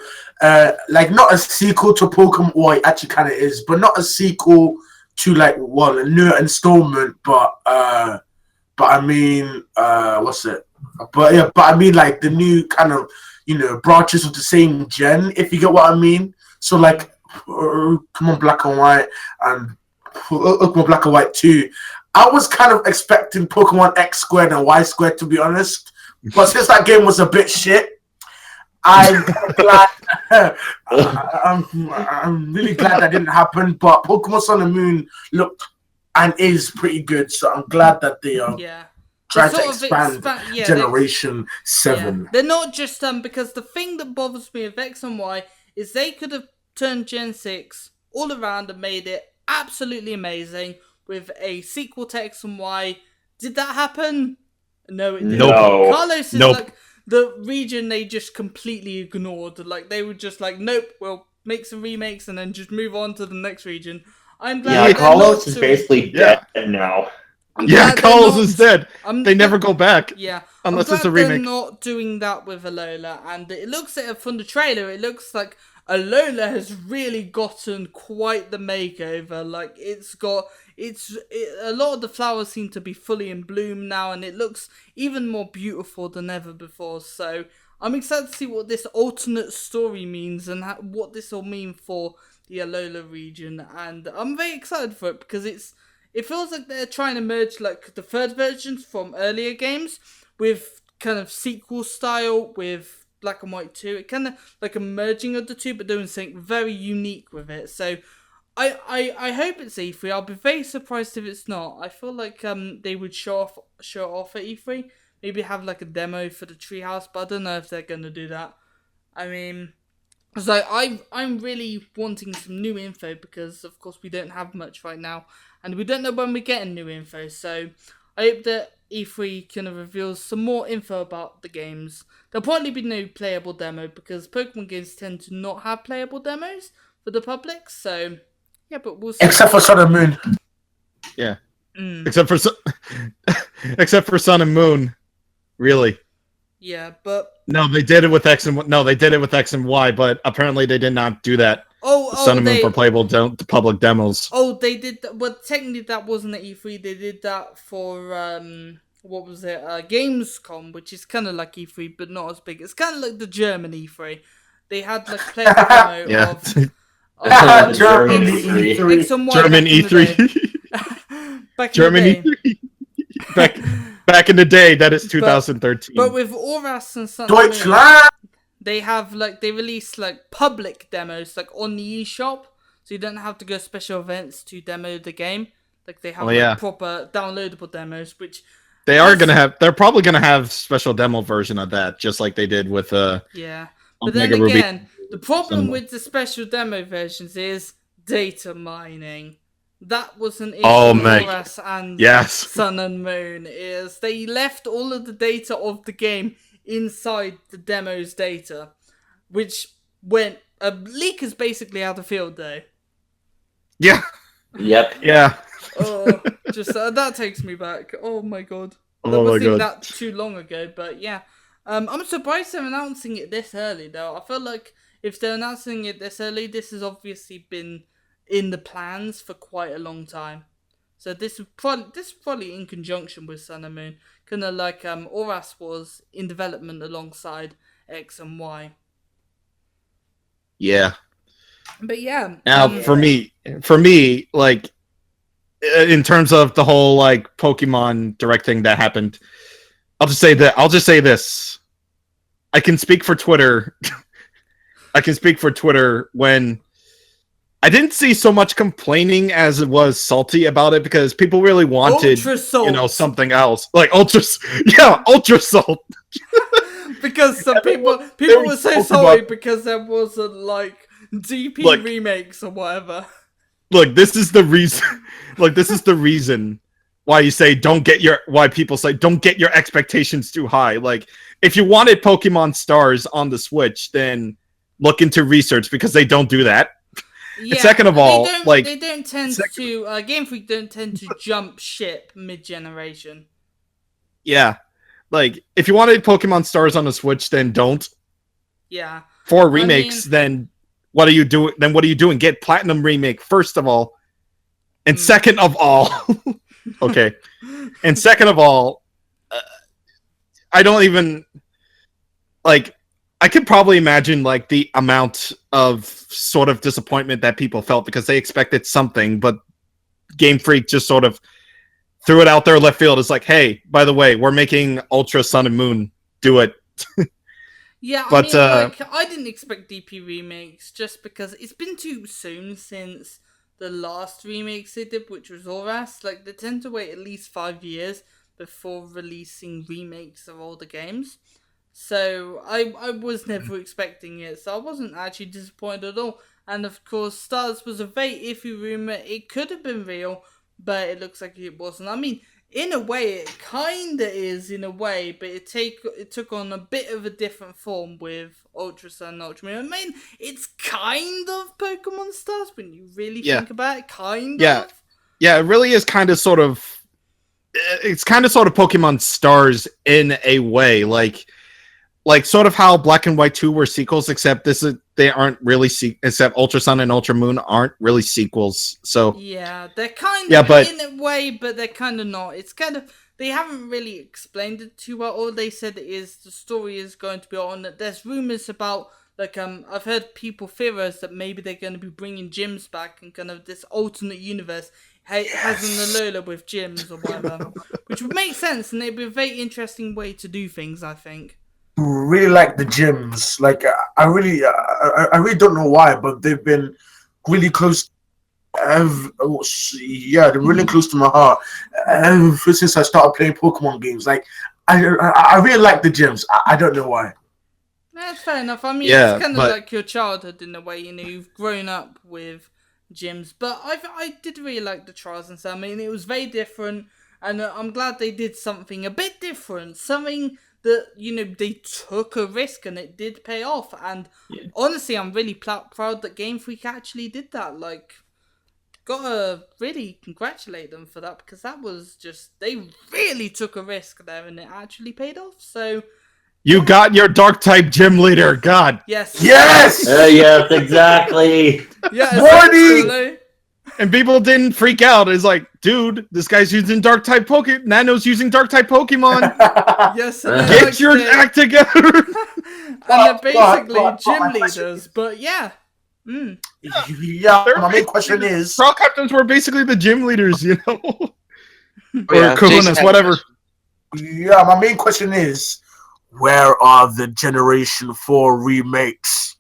like not a sequel to Pokemon. Well, it actually kind of is, but not a sequel to a new installment. But I mean, what's it? But yeah, but I mean like the new kind of branches of the same gen, if you get what I mean. So like, Pokemon Black and White and Pokemon Black and White 2. I was kind of expecting Pokemon X squared and Y squared, to be honest. But since that game was a bit shit, I'm glad. I'm really glad that didn't happen. But Pokemon Sun and Moon looked and is pretty good, so I'm glad that they Yeah. tried They to sort of expand yeah, Generation Yeah. 7. They're not just because the thing that bothers me with X and Y is they could have turned Gen 6 all around and made it absolutely amazing with a sequel to X and Y. Did that happen? No, it didn't. Nope. No. Carlos is Nope. like the region they just completely ignored. Like they were just like, nope, we'll make some remakes and then just move on to the next region. I'm glad Yeah, they're Carlos not is doing- basically Yeah. dead now. I'm Yeah, glad they're Carlos not- is dead. I'm They glad- never go back. Yeah, Unless I'm it's a glad they're remake. not doing that with Alola, and it looks at from the trailer, it looks like Alola has really gotten quite the makeover. Like a lot of the flowers seem to be fully in bloom now, and it looks even more beautiful than ever before. So I'm excited to see what this alternate story means and what this will mean for the Alola region, and I'm very excited for it because it feels like they're trying to merge like the third versions from earlier games with kind of sequel style with Black and White 2. It kind of like a merging of the two, but doing something very unique with it. So I hope it's E3. I'll be very surprised if it's not. I feel like they would show it off at E3. Maybe have like a demo for the Treehouse, but I don't know if they're gonna do that. I mean, so I'm really wanting some new info because of course we don't have much right now, and we don't know when we're getting new info. So I hope that E3 kind of reveals some more info about the games. There'll probably be no playable demo because Pokemon games tend to not have playable demos for the public. So yeah, but we'll see. Except for Sun and Moon. Yeah. Mm, Except for Sun and Moon. Really. yeah, but No, they did it with X and no, they did it with X and Y, but apparently they did not do that. Sun and Moon for playable public demos. Oh, they did. Well, technically, that wasn't at E3. They did that for what was it? Gamescom, which is kind of like E3, but not as big. It's kind of like the German E3. they had like playable demo Yeah. of Germany E3. X and Y German back in the day. E3. Back in German the day. E3. Back in the day, that is 2013. But with Oras and Sun and Moon, Deutschland. they have like they release like public demos like on the eShop, so you don't have to go special events to demo the game. Like they have like, proper downloadable demos, which they're probably gonna have special demo version of that, just like they did with yeah. But then Omega Ruby. again, the problem with the special demo versions is data mining. That was an issue with Oras and Sun and Moon, is they left all of the data of the game inside the demo's data, which went a leak is basically out of field though. Yeah. Yep. Yeah. Oh, just that takes me back. Oh my god. That Oh my wasn't god. that too long ago, but yeah. I'm surprised they're announcing it this early though. I feel like if they're announcing it this early, this has obviously been in the plans for quite a long time. So this is probably in conjunction with Sun and Moon, kind of like Oras was in development alongside X and Y. Yeah. But yeah. Now, for me, like, in terms of the whole like Pokemon Direct thing that happened, I'll just say this. I can speak for Twitter. I can speak for Twitter when I didn't see so much complaining as it was salty about it, because people really wanted, something else, like ultra salt. Because some people were so salty because there wasn't like DP remakes or whatever. Look, this is the reason. Like, this is the reason why people say don't get your expectations too high. Like, if you wanted Pokemon Stars on the Switch, then look into research, because they don't do that. Yeah, and second of all, they don't tend to Game Freak don't tend to jump ship mid-generation. Yeah, like if you wanted Pokemon Stars on the Switch, then don't. Yeah. For remakes, then what are you doing? Then what are you doing? Get Platinum Remake first of all, and second of all, okay, and second of all, I don't even like. I could probably imagine like the amount of sort of disappointment that people felt because they expected something, but Game Freak just sort of threw it out there left field. It's like, hey, by the way, we're making Ultra Sun and Moon. Do it. Yeah, but I didn't expect DP remakes just because it's been too soon since the last remakes they did, which was Oras. Like, they tend to wait at least 5 years before releasing remakes of all the games. So I was never expecting it, so I wasn't actually disappointed at all. And of course, Stars was a very iffy rumor. It could have been real, but it looks like it wasn't. I mean, in a way, it kinda is in a way, but it took on a bit of a different form with Ultra Sun and Ultra Moon. I mean, it's kind of Pokemon Stars when you really think about it. Kind of. Yeah, it really is kind of sort of. It's kind of sort of Pokemon Stars in a way, like sort of how Black and White 2 were sequels, except they aren't really except Ultra Sun and Ultra Moon aren't really sequels. So yeah, they're kind of in a way, but they're kind of not. It's kind of, they haven't really explained it too well. All they said is the story is going to be on. There's rumors about like I've heard people theorize that maybe they're going to be bringing gyms back and kind of this alternate universe has an Alola with gyms or whatever, which would make sense, and it'd be a very interesting way to do things, I think. Really like the gyms. Like I really don't know why, but they've been really close. They're really close to my heart ever since I started playing Pokemon games. Like I really like the gyms. I don't know why. That's fair enough. I mean, it's kind of like your childhood in a way. You know, you've grown up with gyms, but I did really like the trials and stuff. I mean, it was very different, and I'm glad they did something a bit different. Something that, you know, they took a risk and it did pay off. And honestly, I'm really proud that Game Freak actually did that. Like, gotta really congratulate them for that, because that was just, they really took a risk there and it actually paid off. So you got your dark type gym leader. God. Yes. Yes. Yes, exactly. Yeah. Warning. And people didn't freak out. It's like, dude, this guy's using dark type Pokemon. Nano's using dark type Pokemon. Yes, and then, Get like, your act together. and they're basically gym leaders, but yeah. Yeah, my main question is... Brawl captains were basically the gym leaders, you know? Oh, Or yeah, Jason kahunas, had whatever. Yeah, my main question is, where are the Generation 4 remakes?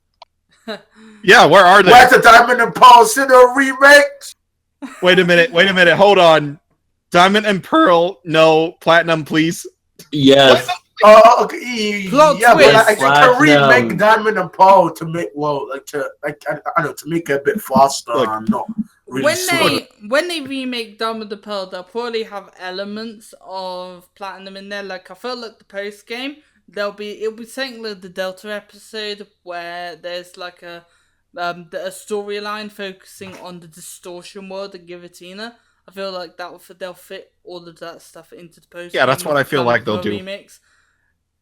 Yeah, where are they? Where's the Diamond and Pearl Sinnoh remakes? Wait a minute, hold on. Diamond and Pearl, no. Platinum, please. Yes. Oh, okay. Plot Yeah, twist. but I can remake Platinum. Diamond and Pearl to make I don't know, to make it a bit faster. Look, I'm not really sure. When they remake Diamond and Pearl, they'll probably have elements of Platinum in there. Like I felt like the post game, it'll be something like the Delta episode where there's like a storyline focusing on the distortion world and Giratina. I feel like they'll fit all of that stuff into the post. Yeah, that's what I feel like they'll do. Remakes.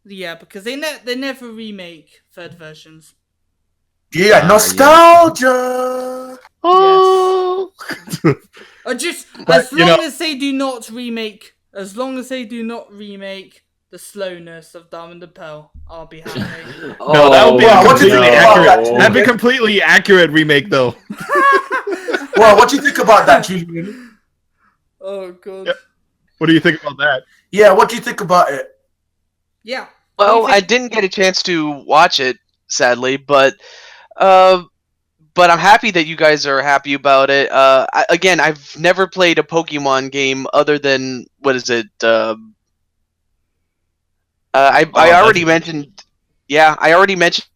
Yeah, because they never remake third versions. Yeah, nostalgia. Oh. Just But, as long as they do not remake the slowness of Diamond and Pearl, I'll be happy. No, that would be Wow, a what do you completely think about accurate. that? That'd be completely accurate remake, though. Well, what do you think about that, Julian? Oh god. Yep. What do you think about that? Yeah, what do you think about it? Yeah. Well, I didn't get a chance to watch it, sadly, but I'm happy that you guys are happy about it. Again, I've never played a Pokemon game other than what is it? I already mentioned. Yeah, I already mentioned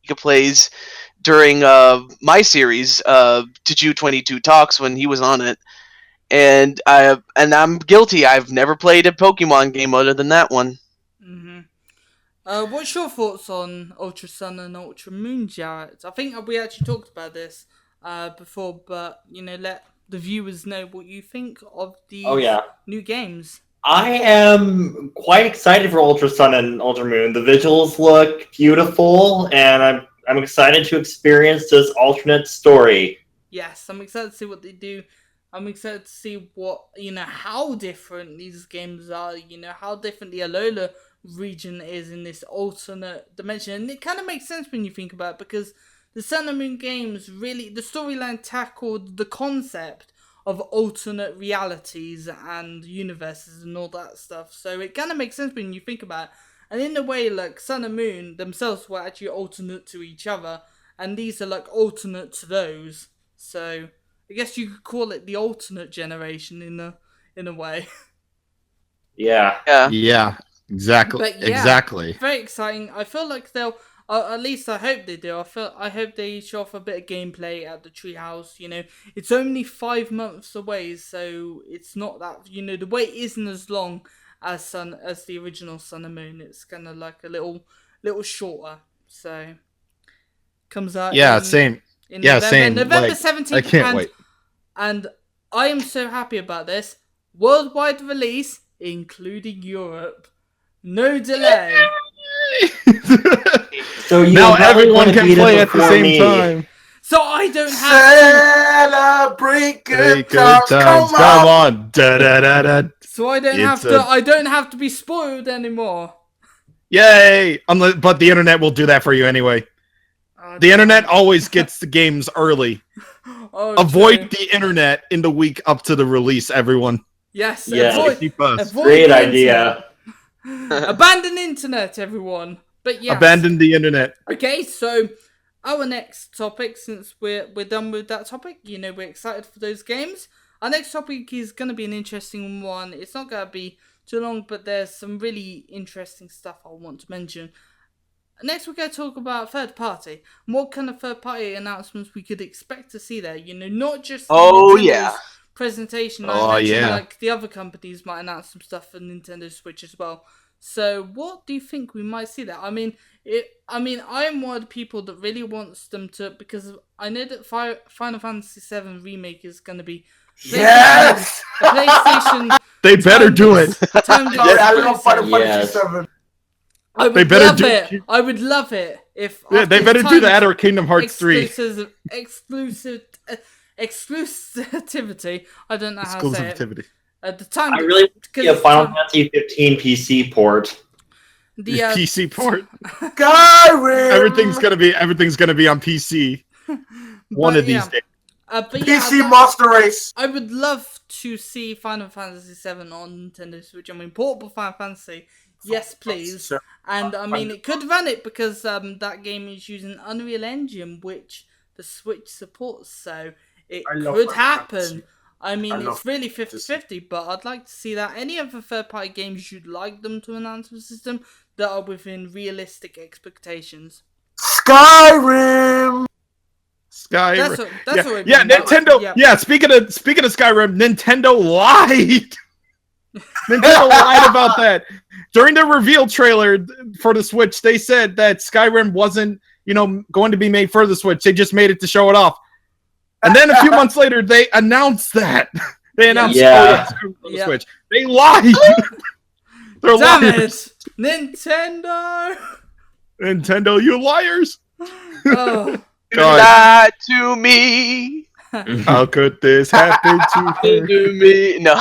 PikaPlayz during my series, TehJew22 Talks, when he was on it, and I'm guilty. I've never played a Pokemon game other than that one. What's your thoughts on Ultra Sun and Ultra Moon, Jaret? I think we actually talked about this before, but let the viewers know what you think of these new games. I am quite excited for Ultra Sun and Ultra Moon. The visuals look beautiful, and I'm excited to experience this alternate story. Yes, I'm excited to see what they do. I'm excited to see what how different these games are. How different the Alola region is in this alternate dimension, and it kind of makes sense when you think about it, because the Sun and Moon games really, the storyline tackled the concept of alternate realities and universes and all that stuff, so it kind of makes sense when you think about it. And in a way, like, Sun and Moon themselves were actually alternate to each other, and these are like alternate to those, so I guess you could call it the alternate generation in a way. Yeah. Exactly. But yeah, exactly. Very exciting. I feel like they'll, at least I hope they do. I hope they show off a bit of gameplay at the treehouse. It's only 5 months away, so it's not that the wait isn't as long as the original Sun and Moon. It's kind of like a little shorter. So comes out. Same. In Yeah, November, same. November Like, 17th. I can't wait. And I am so happy about this. Worldwide release, including Europe. No delay. So now everyone can play at the same time. So I don't have celebrate good times. Come on. Da, da, da, da. So I don't have to be spoiled anymore. Yay! But the internet will do that for you anyway. The internet always gets the games early. Avoid the internet in the week up to the release, everyone. Yes. Avoid Great idea. Abandon internet, everyone. But yeah. Abandon the internet. Okay, so our next topic, since we're done with that topic, we're excited for those games. Our next topic is going to be an interesting one. It's not going to be too long, but there's some really interesting stuff I want to mention. Next, we're going to talk about third party. What kind of third party announcements we could expect to see there? Not just Nintendo's presentation. I mentioned like the other companies might announce some stuff for Nintendo Switch as well. So, what do you think we might see there? I mean, I am one of the people that really wants them to, because I know that Final Fantasy VII Remake is going to be PlayStation. They better do it. I love Final Fantasy VII. I would love it if they better do that or Kingdom Hearts 3. exclusivity. I don't know how to say it. Exclusivity. At the time, I really want to see a because Final Fantasy 15 PC port. the PC port. Skyrim. Everything's gonna be on PC one of these days. But yeah, PC Master Race. I would love to see Final Fantasy VII on Nintendo Switch. I mean, portable Final Fantasy, yes, please. And I mean, it could run it because that game is using Unreal Engine, which the Switch supports. So it could happen. I mean, it's really 50-50, but I'd like to see that. Any other third-party games you'd like them to announce for the system that are within realistic expectations? Skyrim. That's what Nintendo. Yeah, speaking of Skyrim, Nintendo lied. Nintendo lied about that during the reveal trailer for the Switch. They said that Skyrim wasn't, going to be made for the Switch. They just made it to show it off. And then a few months later, they announced that. They announced Skyrim for the Switch. They lied. They're Damn liars. it, Nintendo, you liars. Oh. Lie to me. How could this happen to me? No.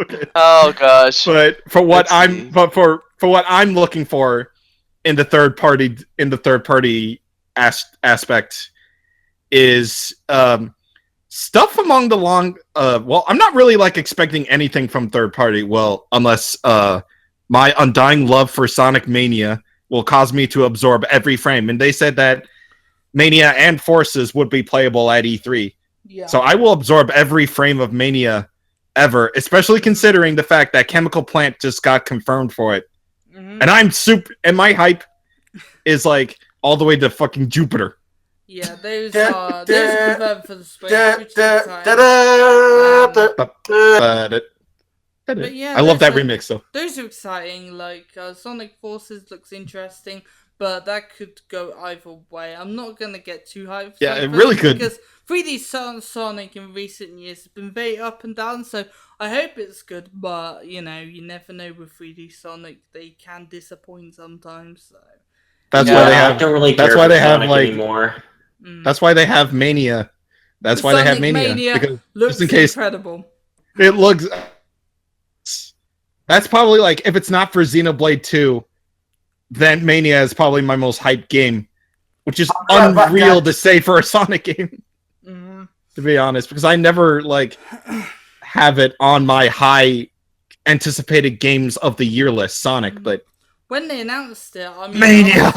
Okay. Oh gosh. But for what I'm looking for in the third party aspect is stuff among the long. Well, I'm not really expecting anything from third party. Well, unless my undying love for Sonic Mania will cause me to absorb every frame, and they said that Mania and Forces would be playable at E3. Yeah. So I will absorb every frame of Mania ever, especially considering the fact that Chemical Plant just got confirmed for it. Mm-hmm. And my hype is all the way to fucking Jupiter. Yeah, those are confirmed for the Switch, which is exciting. I love that remix though. Those are exciting. Sonic Forces looks interesting, but that could go either way. I'm not gonna get too hyped. Yeah, it really could. Because 3D Sonic in recent years has been very up and down, so I hope it's good. But you never know with 3D Sonic; they can disappoint sometimes. So that's why they have. I don't really care for Sonic anymore. That's why they have Mania. That's why they have Mania. Because looks just in case, incredible. It looks. That's probably if it's not for Xenoblade 2, then Mania is probably my most hyped game, which is unreal to say for a Sonic game. Mm-hmm. To be honest, because I never have it on my high anticipated games of the year list, Sonic. But when they announced it, I mean, Mania!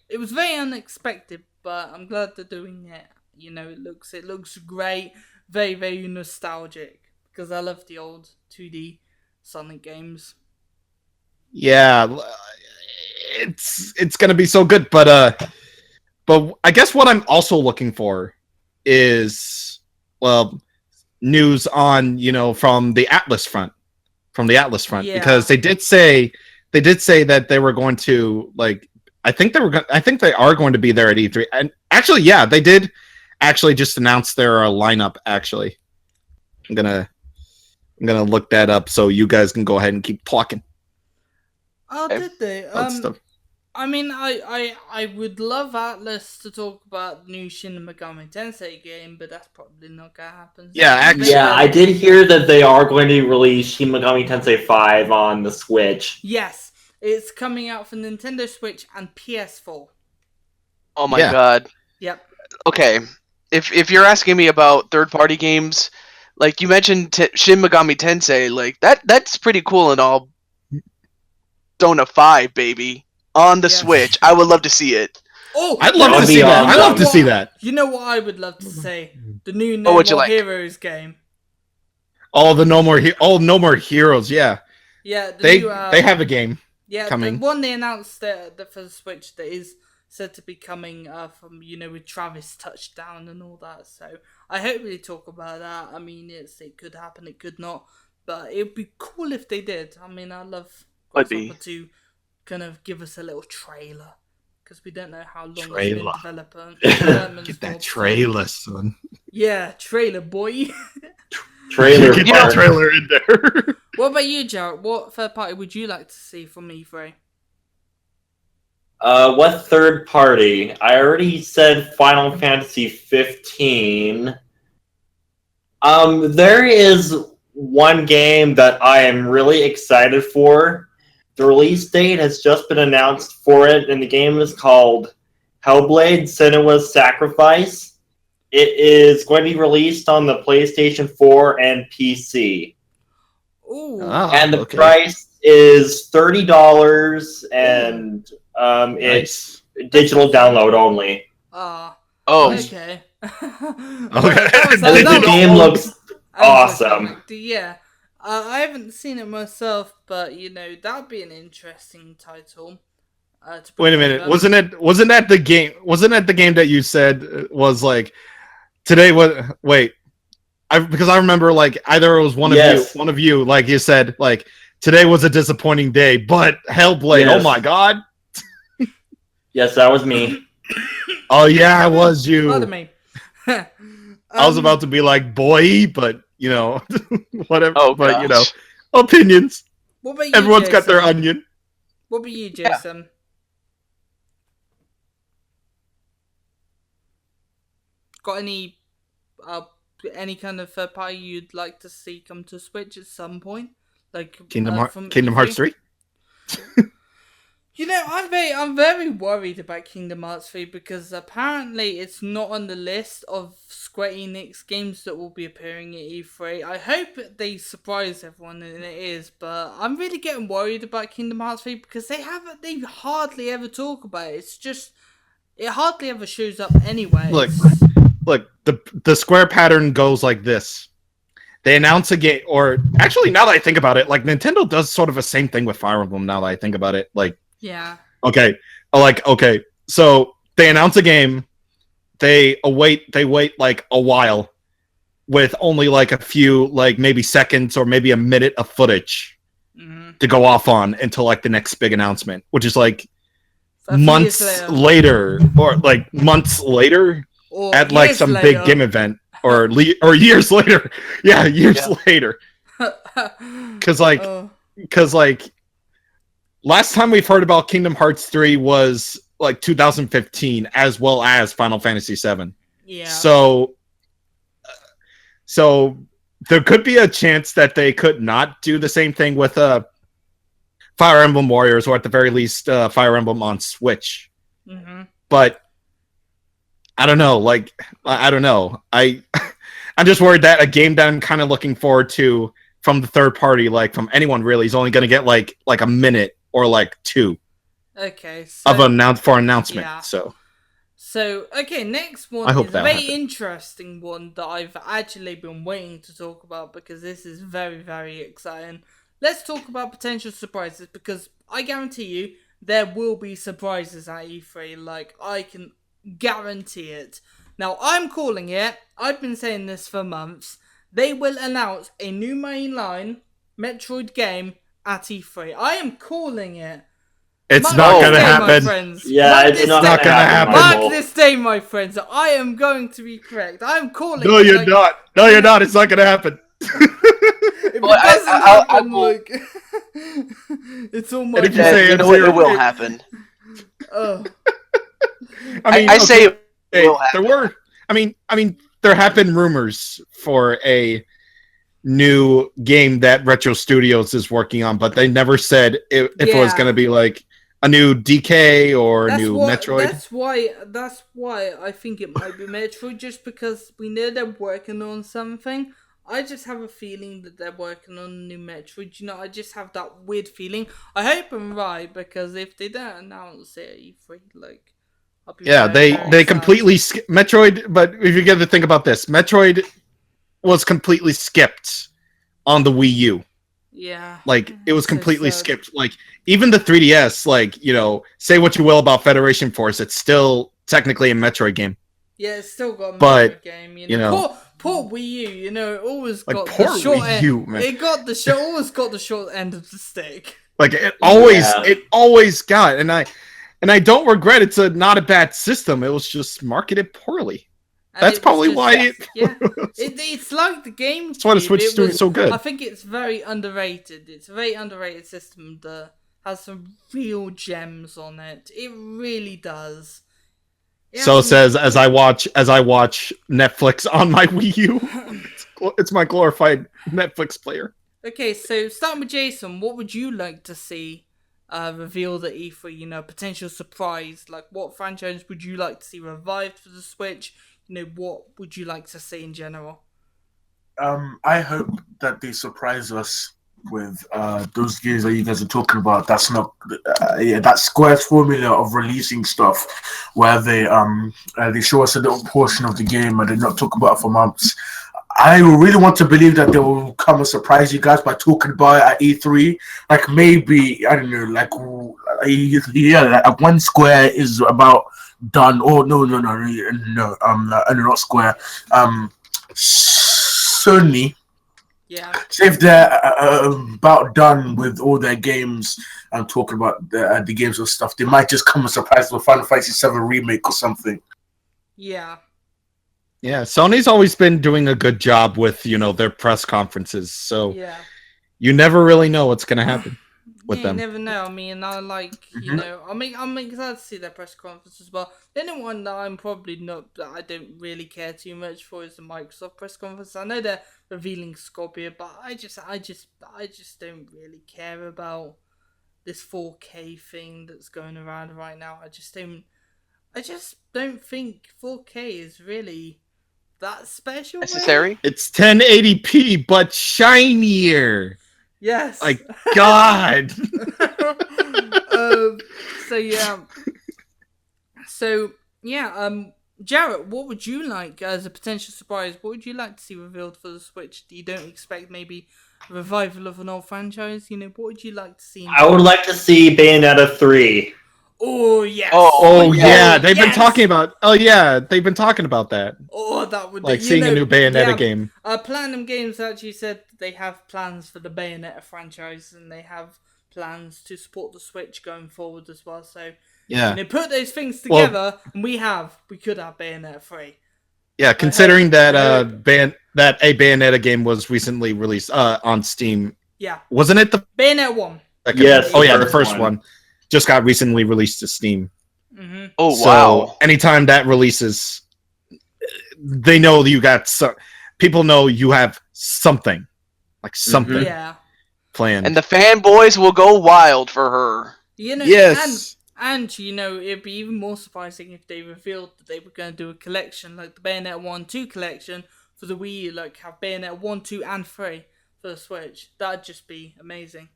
It was very unexpected, but I'm glad they're doing it. It looks great, very, very nostalgic, because I love the old 2D Sonic games. Yeah, it's gonna be so good, but I guess what I'm also looking for is news on from the Atlas front, because they did say that they were going to I think they are going to be there at E3, and actually they did actually just announce their lineup. Actually, I'm gonna look that up so you guys can go ahead and keep talking. Oh, did they? I mean, I would love Atlas to talk about the new Shin Megami Tensei game, but that's probably not gonna happen. I did hear that they are going to release Shin Megami Tensei 5 on the Switch. Yes, it's coming out for Nintendo Switch and PS4. Oh my god. Yep. Okay, if you're asking me about third-party games, you mentioned Shin Megami Tensei, that's pretty cool and all. Persona 5, baby. On the Switch. I would love to see it. Oh, I'd love to see that. I'd love to see that. You know what I would love to see? The new No More Heroes game. Oh, the No More Heroes, yeah. Yeah, they have a game coming. The one they announced for the Switch that is said to be coming from, with Travis Touchdown and all that. So I hope they talk about that. I mean, it could happen, it could not. But it would be cool if they did. I mean, I love to kind of give us a little trailer, because we don't know how long it's been development. Get that trailer, son. Yeah, trailer, boy. Trailer. Get that trailer in there. What about you, Jaret? What third party would you like to see from E3? What third party? I already said Final Fantasy 15. There is one game that I am really excited for. The release date has just been announced for it, and the game is called Hellblade: Senua's Sacrifice. It is going to be released on the PlayStation 4 and PC. Ooh. And the price is $30, and it's digital download only. Oh. Okay. And the game looks awesome. Yeah. I haven't seen it myself, but that'd be an interesting title. Wait a minute, wasn't that the game? Wasn't that the game that you said was like today? Because I remember like either it was one of you, like you said, like today was a disappointing day, but Hellblade, oh my god! Yes, that was me. Oh yeah, it was you. Pardon me. I was about to be like boy, but whatever. Oh, but gosh. Opinions. What about you, Everyone's Jason? got their onion. What about you, Jason? Got any kind of third party you'd like to see come to Switch at some point? Like Kingdom Hearts 3? I'm very worried about Kingdom Hearts 3 because apparently it's not on the list of Square Enix games that will be appearing at E3. I hope they surprise everyone and it is, but I'm really getting worried about Kingdom Hearts 3 because they hardly ever talk about it. It's just, it hardly ever shows up anyway. Look, the Square pattern goes like this. They announce a game, or actually now that I think about it, like Nintendo does sort of the same thing with Fire Emblem now that I think about it. Like, yeah. Okay. So they announce a game, they wait like a while with only like a few, like maybe seconds or maybe a minute of footage to go off on until like the next big announcement, which is like months later or like months later or at like some big game event or years later. Yeah, years later. Because last time we've heard about Kingdom Hearts 3 was like 2015, as well as Final Fantasy 7. Yeah. So there could be a chance that they could not do the same thing with Fire Emblem Warriors, or at the very least, Fire Emblem on Switch. Mm-hmm. But I don't know. Like, I don't know. I'm just worried that a game that I'm kind of looking forward to from the third party, like from anyone really, is only going to get like a minute or like two. Okay. Of announcement. Yeah. So okay, next one is a very interesting one that I've actually been waiting to talk about because this is very, very exciting. Let's talk about potential surprises because I guarantee you there will be surprises at E3. Like, I can guarantee it. Now, I'm calling it. I've been saying this for months. They will announce a new mainline Metroid game at E3. I am calling it. It's not going to happen. Yeah, it's not going to happen. Mark this day, my friends. I am going to be correct. I am calling it. No, you're not. No, you're not. It's not going to happen. If it doesn't happen, like, it's all my fault. It will happen. I say it will happen. There have been rumors for a new game that Retro Studios is working on, but they never said if it was going to be like a new DK or a new Metroid. That's why I think it might be Metroid, just because we know they're working on something. I just have a feeling that they're working on a new Metroid. I just have that weird feeling. I hope I'm right, because if they don't announce it at E3, like, I'll be they completely Metroid. But if you get to think about this, Metroid was completely skipped on the Wii U. Yeah, like it was completely skipped. Like even the 3DS, like say what you will about Federation Force, it's still technically a Metroid game. Yeah, it's still got a Metroid game. Poor Wii U, it always got the short end. It always got the short end of the stick. Like it always got, and I don't regret. It's not a bad system. It was just marketed poorly. And that's probably why it's like the game. That's why the Switch is doing so good. I think it's very underrated. It's a very underrated system that has some real gems on it. It really does. So it says as I watch Netflix on my Wii U. it's my glorified Netflix player. Okay, so starting with Jason, what would you like to see revealed at E3? You know, potential surprise. Like, what franchise would you like to see revived for the Switch? You know, what would you like to see in general? I hope that they surprise us with those games that you guys are talking about. That's not that Square's formula of releasing stuff, where they show us a little portion of the game and they not talk about it for months. I really want to believe that they will come and surprise you guys by talking about it at E3. Like maybe I don't know, like one Square is about done. Oh no, not Square. Sony. Yeah. So if they're about done with all their games and talking about the games and stuff, they might just come and surprise with Final Fantasy VII Remake or something. Yeah. Yeah, Sony's always been doing a good job with, their press conferences. So Yeah. you never really know what's going to happen with them. You never know. I mean, I'm excited to see their press conference as well. The only one that I'm probably not, that I don't really care too much for is the Microsoft press conference. I know they're revealing Scorpio, but I just don't really care about this 4K thing that's going around right now. I just don't think 4K is really that special. Necessary? Really. It's 1080p, but shinier. Yes. Like, God. So yeah. Jaret, what would you like as a potential surprise? What would you like to see revealed for the Switch? You don't expect maybe a revival of an old franchise. You know, what would you like to see? I would like to see Bayonetta 3. Oh yes. Oh yeah, they've yes. been talking about. Oh yeah, they've been talking about that. Oh, that would like seeing a new Bayonetta game. Platinum Games actually said they have plans for the Bayonetta franchise, and they have plans to support the Switch going forward as well. So yeah, when they put those things together, and we could have Bayonetta 3. Yeah, considering that a Bayonetta game was recently released on Steam. Yeah, wasn't it the Bayonetta 1? Yes. Oh yeah, the first one just got recently released to Steam. Mm-hmm. Oh so wow! Anytime that releases, they know you got people know you have something, like something planned, and the fanboys will go wild for her. You know, yes. And it'd be even more surprising if they revealed that they were going to do a collection like the Bayonetta 1-2 collection for the Wii U, like have Bayonetta 1, 2, and 3 for the Switch. That'd just be amazing.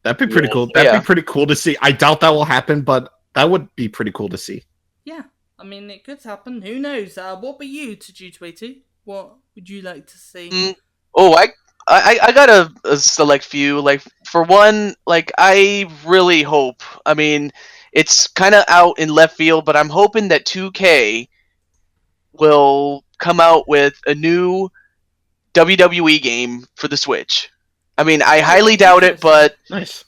That'd be pretty cool. That'd be pretty cool to see. I doubt that will happen, but that would be pretty cool to see. Yeah, I mean, it could happen. Who knows? What about you, TehJew22? What would you like to see? I got a select few. Like, for one, like, I really hope. I mean, it's kind of out in left field, but I'm hoping that 2K will come out with a new WWE game for the Switch. I mean, I highly doubt it, but nice.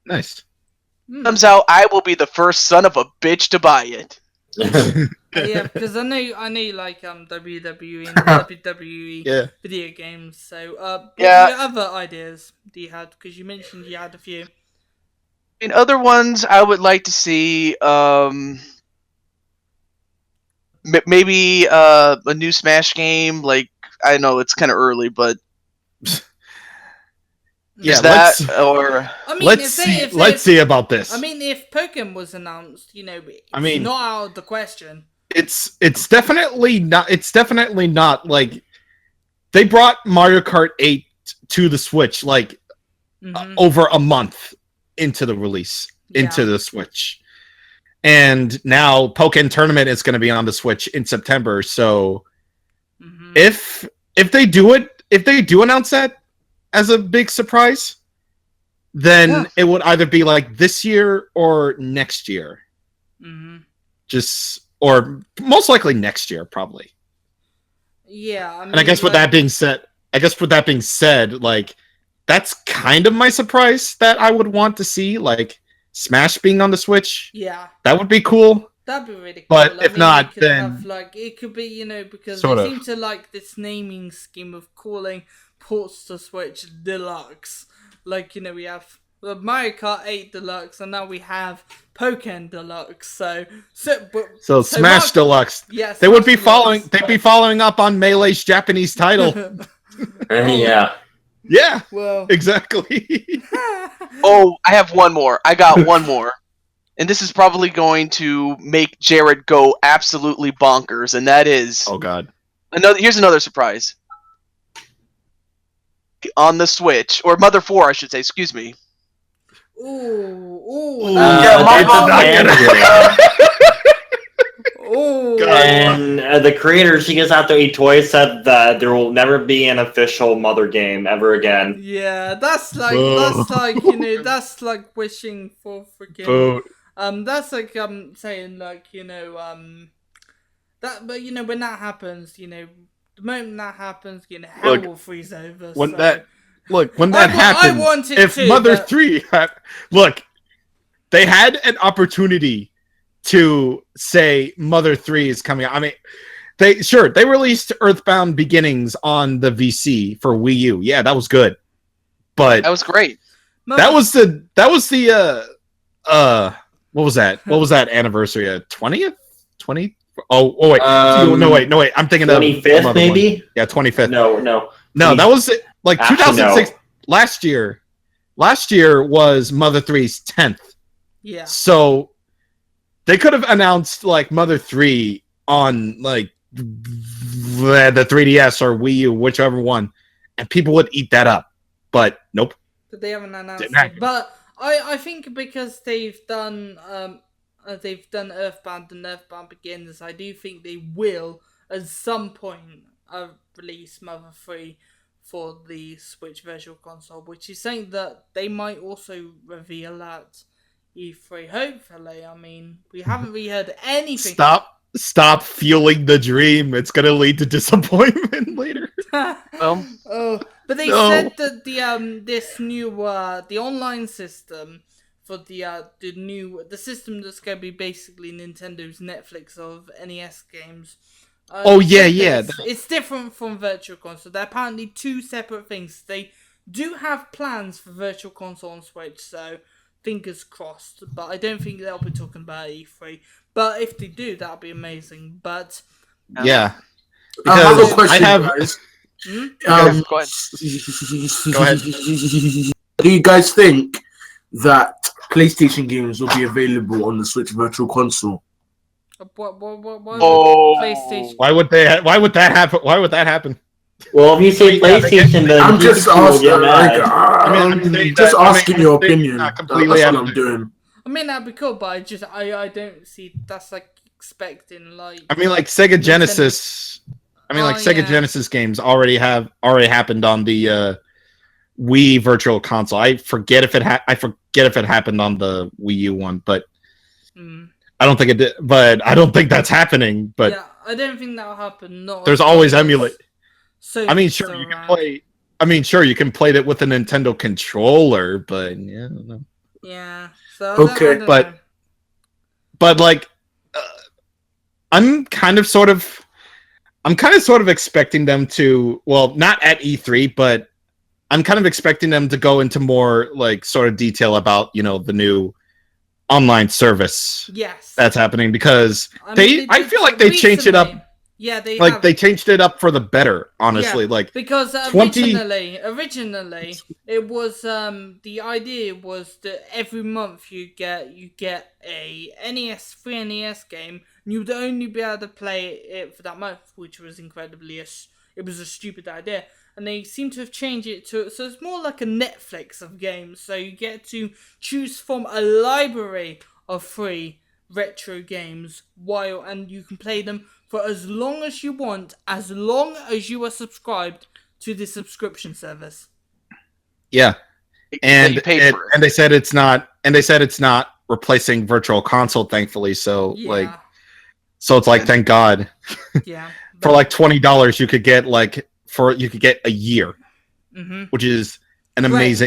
Comes out, I will be the first son of a bitch to buy it. Yeah, because I know you like WWE and WWE video games. So, what other ideas do you have? Because you mentioned you had a few. In other ones, I would like to see maybe a new Smash game. Like, I know it's kind of early, but yeah, let's see about this. I mean, if Pokemon was announced, it's not out of the question. It's definitely not. It's definitely not like they brought Mario Kart 8 to the Switch like over a month into the release into the Switch, and now Pokemon Tournament is going to be on the Switch in September. So if they do it, if they do announce that as a big surprise, then it would either be like this year or next year. Or most likely next year, probably. Yeah, I mean, and I guess with that being said, like that's kind of my surprise that I would want to see, like Smash being on the Switch. Yeah, that would be cool. That'd be really cool. But if not, then it could be, because they seem to like this naming scheme of calling ports to Switch Deluxe. Like, we have Mario Kart 8 Deluxe, and now we have Pokken Deluxe. So Smash Mark- Deluxe. Yes, They would be following. They'd be following up on Melee's Japanese title. Yeah. Yeah, Well, exactly. Oh, I have one more. I got one more. And this is probably going to make Jared go absolutely bonkers, and that is Oh God. here's another surprise. On the Switch, or Mother 4, I should say, excuse me. ooh, Yeah, my that's mom- a ooh. And the creator, she gets out to eat toys, said that there will never be an official Mother game ever again. Yeah, that's like that's like wishing for freaking. Boo. That's like saying like that, but when that happens, the moment that happens, hell Look, will freeze over. When so. that I happens, want it if too, Mother but- 3 they had an opportunity to say Mother 3 is coming out. I mean, they released Earthbound Beginnings on the VC for Wii U. Yeah, that was good. But That was great. that was the what was that? What was that anniversary? 20th? 20? Oh wait. No wait. I'm thinking of 25th, maybe? One. Yeah, 25th. No. No, that was like Actually, 2006. no. Last year was Mother 3's 10th. Yeah. So they could have announced like Mother 3 on like the 3DS or Wii U, whichever one, and people would eat that up. But nope. But they haven't announced Didn't happen. it. But I think because they've done Earthbound and Earthbound Begins, I do think they will at some point release Mother 3 for the Switch Virtual Console, which is something that they might also reveal at E3. Hopefully, I mean, we haven't really heard anything. Stop fueling the dream. It's gonna lead to disappointment later. Well, But they No. said that this new the online system for the system that's going to be basically Nintendo's Netflix of NES games. Oh, yeah, said yeah. this. It's different from Virtual Console. They're apparently two separate things. They do have plans for Virtual Console on Switch, so fingers crossed. But I don't think they'll be talking about E3. But if they do, that'd be amazing. But Yeah. I have a Because question, I have- guys. Yes, go ahead. Go ahead. Do you guys think that PlayStation games will be available on the Switch Virtual Console? what Oh. PlayStation? Why would that happen? Why would that happen? Well, if you say Yeah, they get- PlayStation, then I'm just people will asking, get mad. just asking your opinion. Not That's completely what out I'm of- doing. I mean, that'd be cool, but I don't see that's like expecting like. I mean, like Sega Genesis. Sega yeah. Genesis games already happened on the Wii Virtual Console. I forget if it happened on the Wii U one, but Hmm. I don't think it did. But I don't think that's happening. But Yeah, I don't think that'll happen. Not there's as always long as emulate. Sony's I mean, sure, still you can around. play. I mean, sure, you can play it with a Nintendo controller, but yeah, I don't know. Yeah. So Okay, I don't but- know. But like, I'm kind of sort of expecting them to, well, not at E3, but I'm kind of expecting them to go into more like sort of detail about the new online service Yes. that's happening, because I I feel like they changed it up. recently. Yeah, they Like have. they changed it up for the better, honestly. Yeah. Like Because 20 originally it was the idea was that every month you get a free NES game, and you'd only be able to play it for that month, which was it was a stupid idea. And they seem to have changed it so it's more like a Netflix of games. So you get to choose from a library of free retro games and you can play them for as long as you want, as long as you are subscribed to the subscription service. yeah, and you paid for it. and they said it's not replacing Virtual Console, thankfully. So Yeah, so it's like, thank God. yeah. For like $20 you could get a year, Mm-hmm. which is an Great.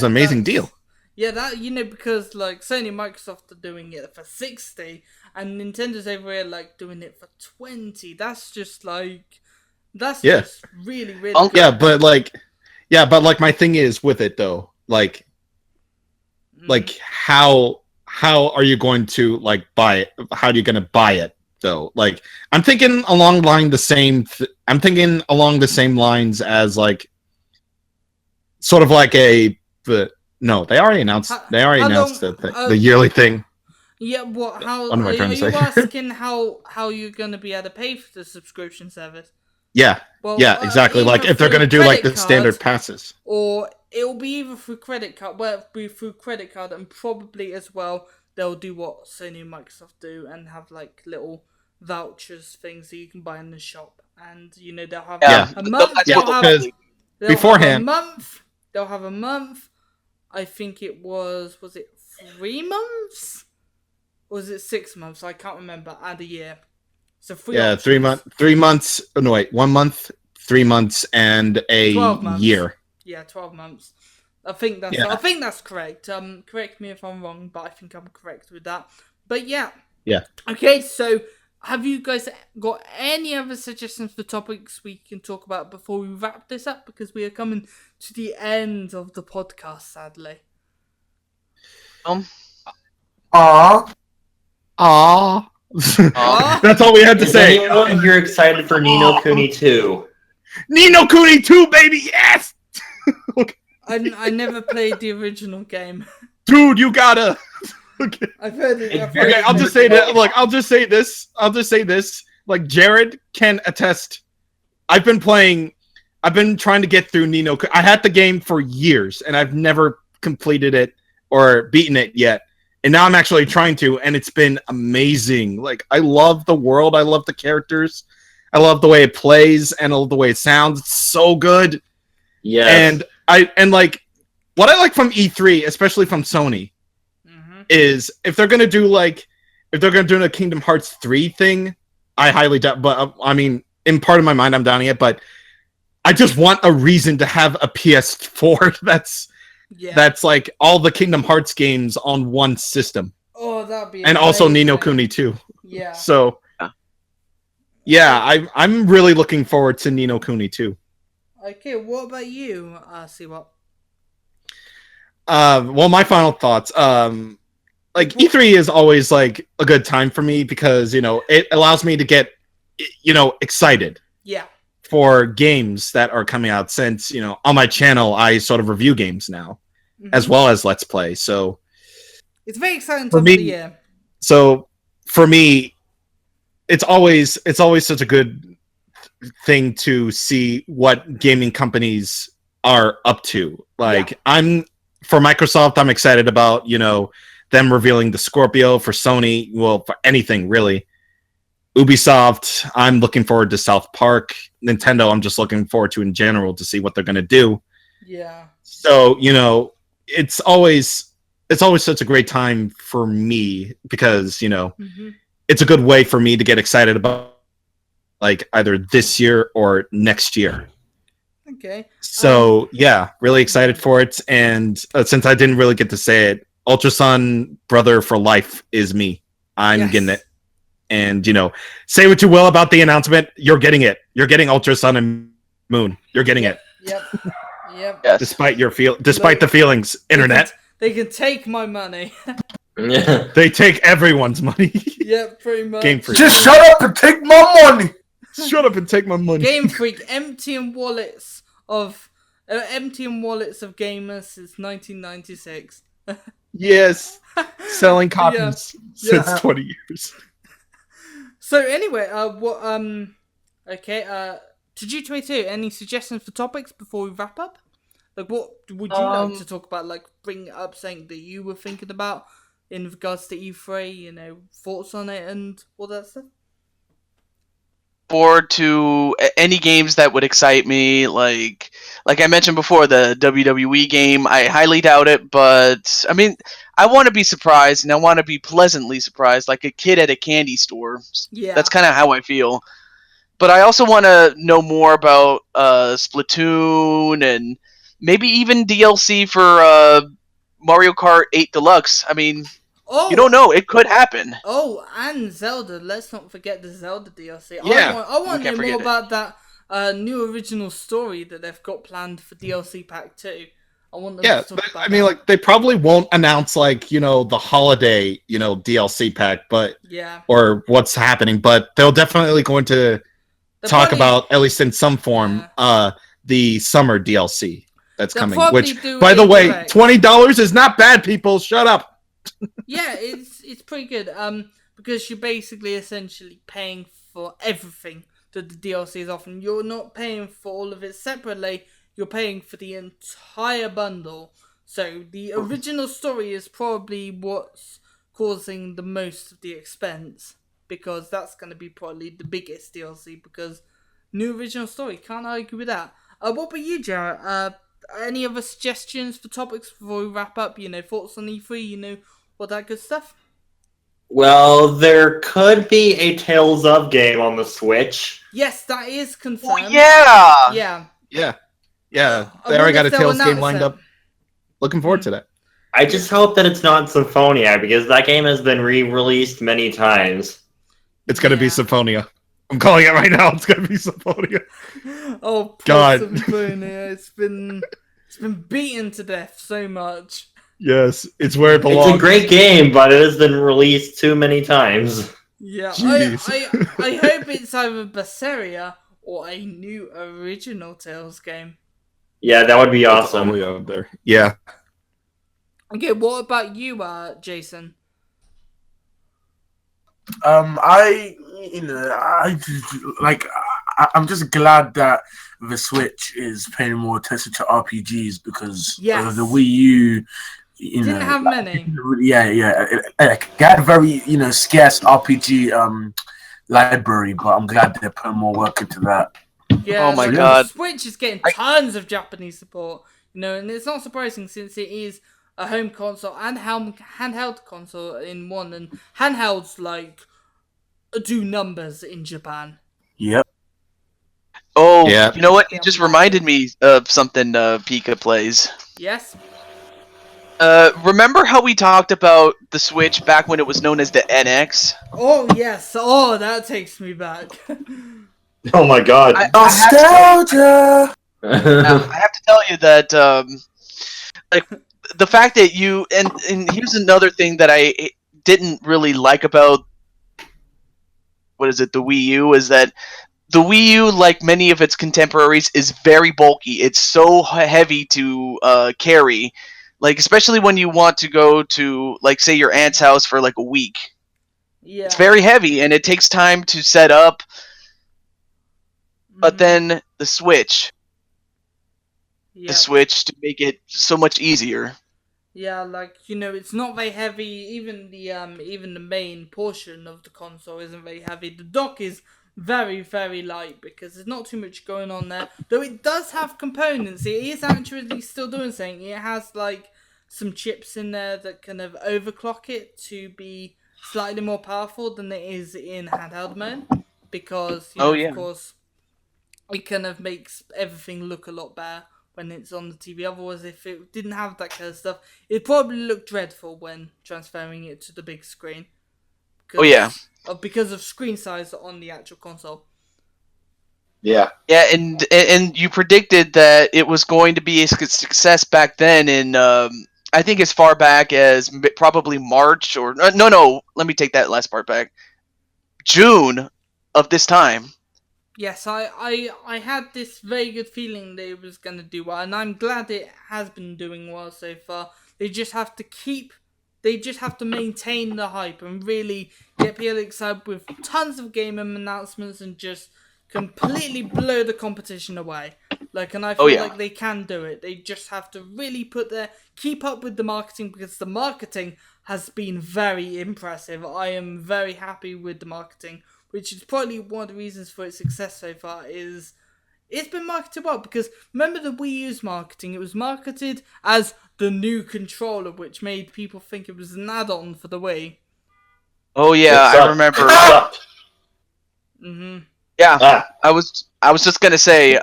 amazing deal. Yeah, that because like Sony and Microsoft are doing it for $60, and Nintendo's over here like doing it for $20. That's just like just really really Uncle- good. Yeah, but like my thing is with it though, like like how are you going to like buy it? How are you going to buy it though? Like I'm thinking along the same lines as like sort of like no, they already announced the yearly thing. Yeah, how What am I trying to say? you asking how you're gonna be able to pay for the subscription service? Yeah. Well, Yeah, exactly. Like if they're gonna do like the standard passes. Or it'll be either through credit card, it'll be through credit card, and probably as well they'll do what Sony and Microsoft do and have like little vouchers things that you can buy in the shop, and they'll have a month. Beforehand, they'll have a month. I think it was it 3 months? Or was it 6 months? I can't remember. And a year. So 3 options. 3 months. 3 months. Oh, no, wait. 1 month, 3 months, and a 12 months. year. Yeah, 12 months. I think that's correct. Correct me if I'm wrong, but I think I'm correct with that. But yeah. Yeah. Okay, so have you guys got any other suggestions for topics we can talk about before we wrap this up? Because we are coming to the end of the podcast, sadly. Aww. That's all we had to Is say. anyone here excited for Ni no Kuni 2? Ni no Kuni 2, baby, yes! I never played the original game. Dude, you gotta. Okay. I've heard it. Okay, I'll just say that. Like, I'll just say this. Like, Jared can attest. I've been trying to get through Ni no Kuni. I had the game for years, and I've never completed it or beaten it yet. And now I'm actually trying to, and it's been amazing. Like, I love the world. I love the characters. I love the way it plays, and I love the way it sounds. It's so good. Yeah. And like, what I like from E3, especially from Sony, is if they're gonna do a Kingdom Hearts 3 thing, I highly doubt. But I mean, in part of my mind, I'm doubting it. But I just want a reason to have a PS4 that's like all the Kingdom Hearts games on one system. Oh, that'd be and amazing. Also Ni no Kuni 2. Yeah. So yeah, I'm really looking forward to Ni no Kuni 2. Okay, what about you, Cwap? Well, my final thoughts. Like E3 is always like a good time for me because it allows me to get excited. Yeah. For games that are coming out, since on my channel I sort of review games now, as well as Let's Play. So it's very exciting time of the year. So for me, it's always such a good thing to see what gaming companies are up to. Like for Microsoft, I'm excited about them revealing the Scorpio. For Sony, well, for anything really. Ubisoft, I'm looking forward to South Park. Nintendo, I'm just looking forward to in general to see what they're going to do. Yeah. So, it's always such a great time for me because, it's a good way for me to get excited about like either this year or next year. Okay. So, yeah, really excited for it. And since I didn't really get to say it, Ultra Sun Brother for Life is me. I'm getting it. And, say what you will about the announcement. You're getting it. You're getting Ultra Sun and Moon. You're getting it. Yep. Yes. Despite the feelings, internet. They can take my money. Yeah. They take everyone's money. Yeah, pretty much. Game Freak. Just shut up and take my money. Shut up and take my money. Game Freak emptying wallets of gamers since 1996. Yes. Selling copies since 20 years. So anyway, TehJew22, any suggestions for topics before we wrap up? Like, what would you like to talk about? Like, bring up something that you were thinking about in regards to E3, thoughts on it and all that stuff? Forward to any games that would excite me, like I mentioned before, the WWE game. I highly doubt it, but I mean, I want to be surprised, and I want to be pleasantly surprised, like a kid at a candy store. Yeah, that's kind of how I feel. But I also want to know more about Splatoon and maybe even DLC for Mario Kart 8 Deluxe. I mean, you don't know. It could happen. Oh, and Zelda. Let's not forget the Zelda DLC. Yeah. I want to know more about that new original story that they've got planned for DLC Pack 2. I want them Yeah, to talk about I mean, that. like, they probably won't announce, like, the holiday, DLC pack, but Yeah. or what's happening, but they'll definitely going to They'll talk probably- about, at least in some form, the summer DLC that's They'll coming. probably Which, do by the a way, direct. $20 is not bad, people. Shut up. Yeah, it's pretty good. Because you're basically essentially paying for everything that the DLC is offering. You're not paying for all of it separately. You're paying for the entire bundle. So the original story is probably what's causing the most of the expense, because that's going to be probably the biggest DLC. Because new original story, can't argue with that. What about you, Jaret? Any other suggestions for topics before we wrap up? Thoughts on E3. All that good stuff. Well, there could be a Tales of game on the Switch. Yes, that is confirmed. Oh, yeah. Yeah. Yeah. I They already wonder got a if they'll Tales game announce lined it. up. Looking forward to that. I just hope that it's not Symphonia, because that game has been re-released many times. It's going to be Yeah. Symphonia. I'm calling it right now. It's going to be Symphonia. Oh, poor God. Symphonia. It's been beaten to death so much. Yes, it's where it belongs. It's a great game, but it has been released too many times. Yeah, Jeez. I hope it's either Berseria or a new original Tales game. Yeah, that would be That's awesome. all the way out there. Yeah. Okay, what about you, Jason? I'm just glad that the Switch is paying more attention to RPGs, because Yes. the Wii U, Didn't have many. it had a very scarce RPG library, but I'm glad they're putting more work into that. Yeah, Oh my like, God. The Switch is getting tons of Japanese support, and it's not surprising since it is a home console and handheld console in one, and handhelds do numbers in Japan. Yep. Oh, Yeah. you know what? You Yeah, just I'm reminded me of something Pika plays. Yes. Remember how we talked about the Switch back when it was known as the NX? Oh yes. Oh, that takes me back. Oh my god. Nostalgia. I have to tell you that, like, the fact that you and here's another thing that I didn't really like about the Wii U, is that the Wii U, like many of its contemporaries, is very bulky. It's so heavy to carry, like especially when you want to go to, like, say your aunt's house for like a week. Yeah. It's very heavy and it takes time to set up. But then the Switch to make it so much easier. Yeah, it's not very heavy. Even the main portion of the console isn't very heavy. The dock is very, very light because there's not too much going on there. Though it does have components. It is actually still doing something. It has some chips in there that kind of overclock it to be slightly more powerful than it is in handheld mode. Because of course, it kind of makes everything look a lot better when it's on the TV. Otherwise, if it didn't have that kind of stuff, it'd probably look dreadful when transferring it to the big screen. Because of screen size on the actual console. Yeah. Yeah, and you predicted that it was going to be a success back then in, I think as far back as probably March or... No, let me take that last part back. June of this time. Yes, I had this very good feeling that it was going to do well, and I'm glad it has been doing well so far. They just have to maintain the hype and really get people excited with tons of game announcements and just completely blow the competition away. And I feel like they can do it. They just have to really keep up with the marketing, because the marketing has been very impressive. I am very happy with the marketing, which is probably one of the reasons for its success so far. Is it's been marketed well, because remember the Wii U's marketing? It was marketed as the new controller, which made people think it was an add-on for the Wii. Oh yeah, I remember. Yeah, I was just gonna say,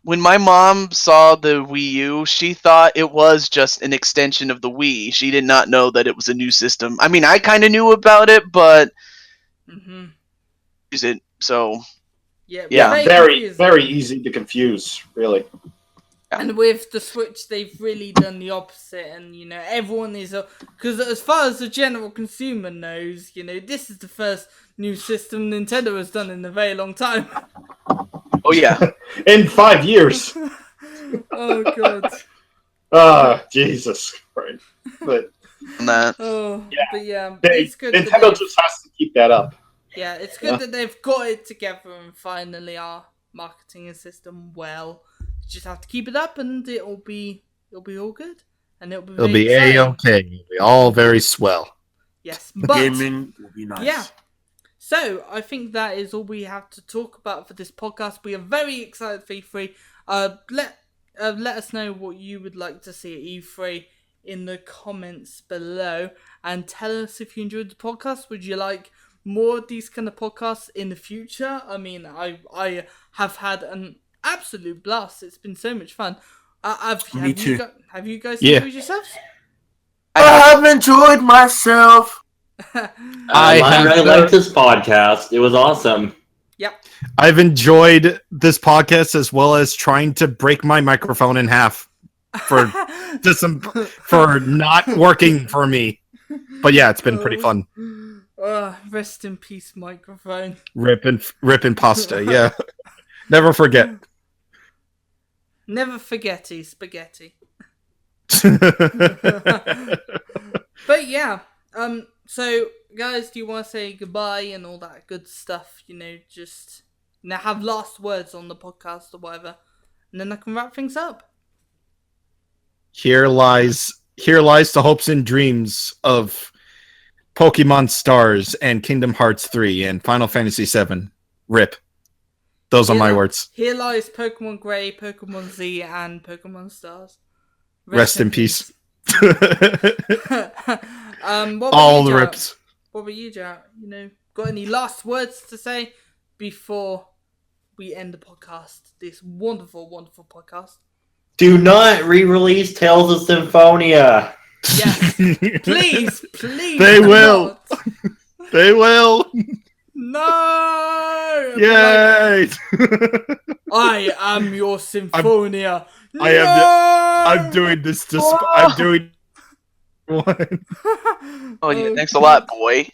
when my mom saw the Wii U, she thought it was just an extension of the Wii. She did not know that it was a new system. I mean, I kind of knew about it, but use it. So yeah, very, very easy to confuse, really. And with the Switch, they've really done the opposite, and everyone is because as far as the general consumer knows, this is the first new system Nintendo has done in a very long time. Oh yeah. In 5 years. Oh god. Jesus Christ. But On that. Oh, Yeah. but yeah, they, it's good. Nintendo just has to keep that up. Yeah, it's good that they've got it together and finally are marketing a system well. You just have to keep it up, and it'll be all good, and it'll be very exciting. A-okay. It'll be all very swell. Yes, but Gaming will be nice. yeah. So I think that is all we have to talk about for this podcast. We are very excited for E3. Let us know what you would like to see at E3 in the comments below, and tell us if you enjoyed the podcast. Would you like more of these kind of podcasts in the future? I mean, I have had an absolute blast. It's been so much fun. Have you guys enjoyed yourselves? I have enjoyed myself. I really liked this podcast. It was awesome. Yep. I've enjoyed this podcast as well as trying to break my microphone in half for not working for me. But yeah, it's been pretty fun. Rest in peace, microphone. Ripping pasta, yeah. Never forget. Never forgetty spaghetti. But yeah, so guys, do you want to say goodbye and all that good stuff? Just have last words on the podcast or whatever, and then I can wrap things up. Here lies the hopes and dreams of Pokemon Stars and Kingdom Hearts 3 and Final Fantasy 7. RIP. Those are my words. Here lies Pokemon Grey, Pokemon Z, and Pokemon Stars. Rest in peace. All the rips. What about you, Jaret? Got any last words to say before we end the podcast? This wonderful, wonderful podcast. Do not re-release Tales of Symphonia. Yes, please. They will. not. They will. No. Yay! I am your Symphonia. I'm doing this to. I'm doing. One. Oh yeah, thanks a lot, boy.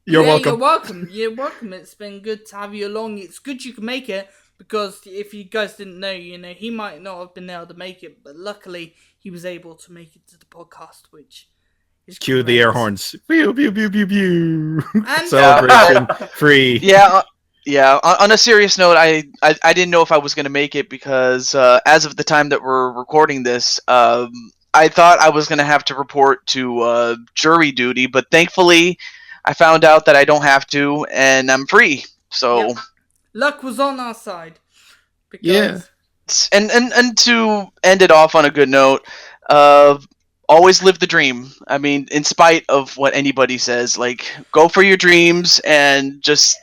You're welcome. You're welcome. It's been good to have you along. It's good you can make it, because if you guys didn't know, he might not have been able to make it, but luckily he was able to make it to the podcast, which is Cue great. the air horns. Pew, pew, pew, pew, pew. And Celebration free. Yeah. On a serious note, I didn't know if I was gonna make it because as of the time that we're recording this, I thought I was gonna have to report to jury duty, but thankfully, I found out that I don't have to, and I'm free. So, Yep. Luck was on our side. Because... Yeah. And to end it off on a good note, always live the dream. I mean, in spite of what anybody says, like, go for your dreams and just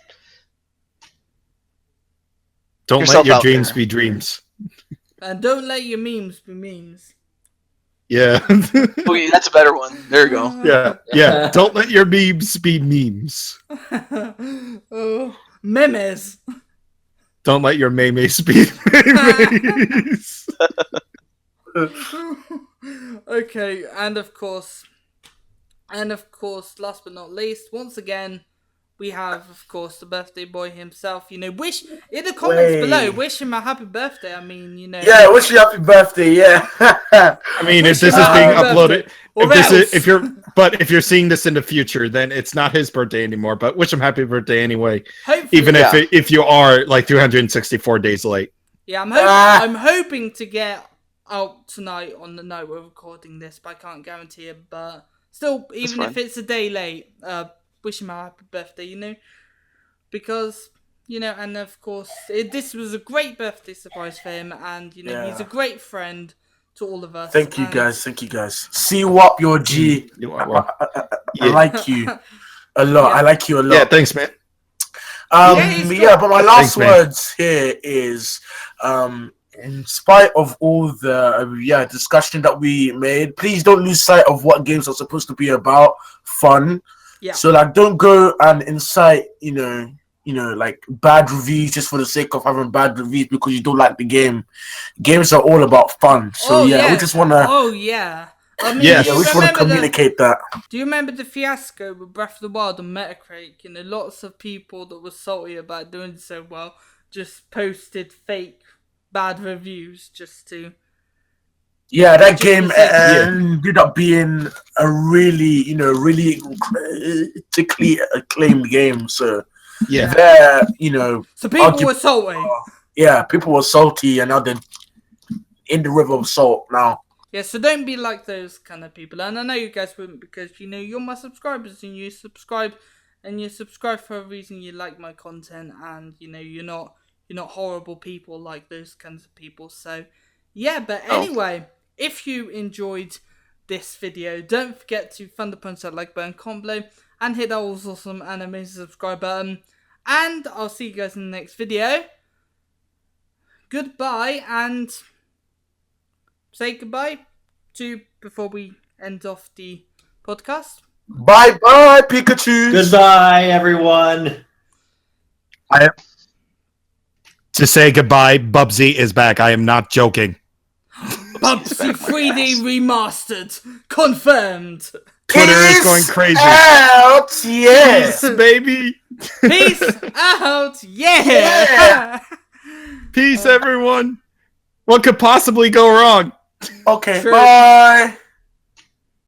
Don't let your dreams be dreams. And don't let your memes be memes. Yeah. Okay, that's a better one. There you go. Yeah. Don't let your memes be memes. Oh, memes. Don't let your memes be memes. Okay, and of course, last but not least, once again, we have, of course, the birthday boy himself. Wish in the comments below, wish him a happy birthday. I mean, Yeah, wish you happy birthday. Yeah. I mean, if this is being uploaded, if you're seeing this in the future, then it's not his birthday anymore. But wish him happy birthday anyway. Hopefully, even if you are like 364 days late. Yeah, I'm hoping to get out tonight on the night we're recording this, but I can't guarantee it. But still, even if it's a day late, wish him a happy birthday, because, and of course, this was a great birthday surprise for him, and, he's a great friend to all of us. Thank you guys. Cwap, your G. I like you a lot. Yeah. I like you a lot. Yeah, thanks, man. But my last words here is, in spite of all the discussion that we made, please don't lose sight of what games are supposed to be about. Fun. Yeah. So don't go and incite like bad reviews just for the sake of having bad reviews because you don't like the game. Games are all about fun. So we just want to. Oh yeah. I mean, Yes. Yeah, we just want to communicate that. Do you remember the fiasco with Breath of the Wild and Metacritic? Lots of people that were salty about doing so well just posted fake bad reviews just to. Yeah, that game ended up being a really, really critically acclaimed game. So there, So people were salty. Yeah, people were salty, and now they're in the river of salt now. Yeah, so don't be like those kind of people. And I know you guys wouldn't because, you're my subscribers and you subscribe for a reason. You like my content and, you're not horrible people like those kinds of people. So, yeah, but anyway, if you enjoyed this video, don't forget to thunder punch that like button, comment below, and hit that awesome and amazing subscribe button. And I'll see you guys in the next video. Goodbye, and say goodbye before we end off the podcast. Bye bye, Pikachu. Goodbye, everyone. To say goodbye, Bubsy is back. I am not joking. Bubsy 3D remastered. Confirmed. Twitter is going crazy. Out, yes. Peace, baby. Peace out, yeah. Peace, everyone. What could possibly go wrong? Okay, True. bye.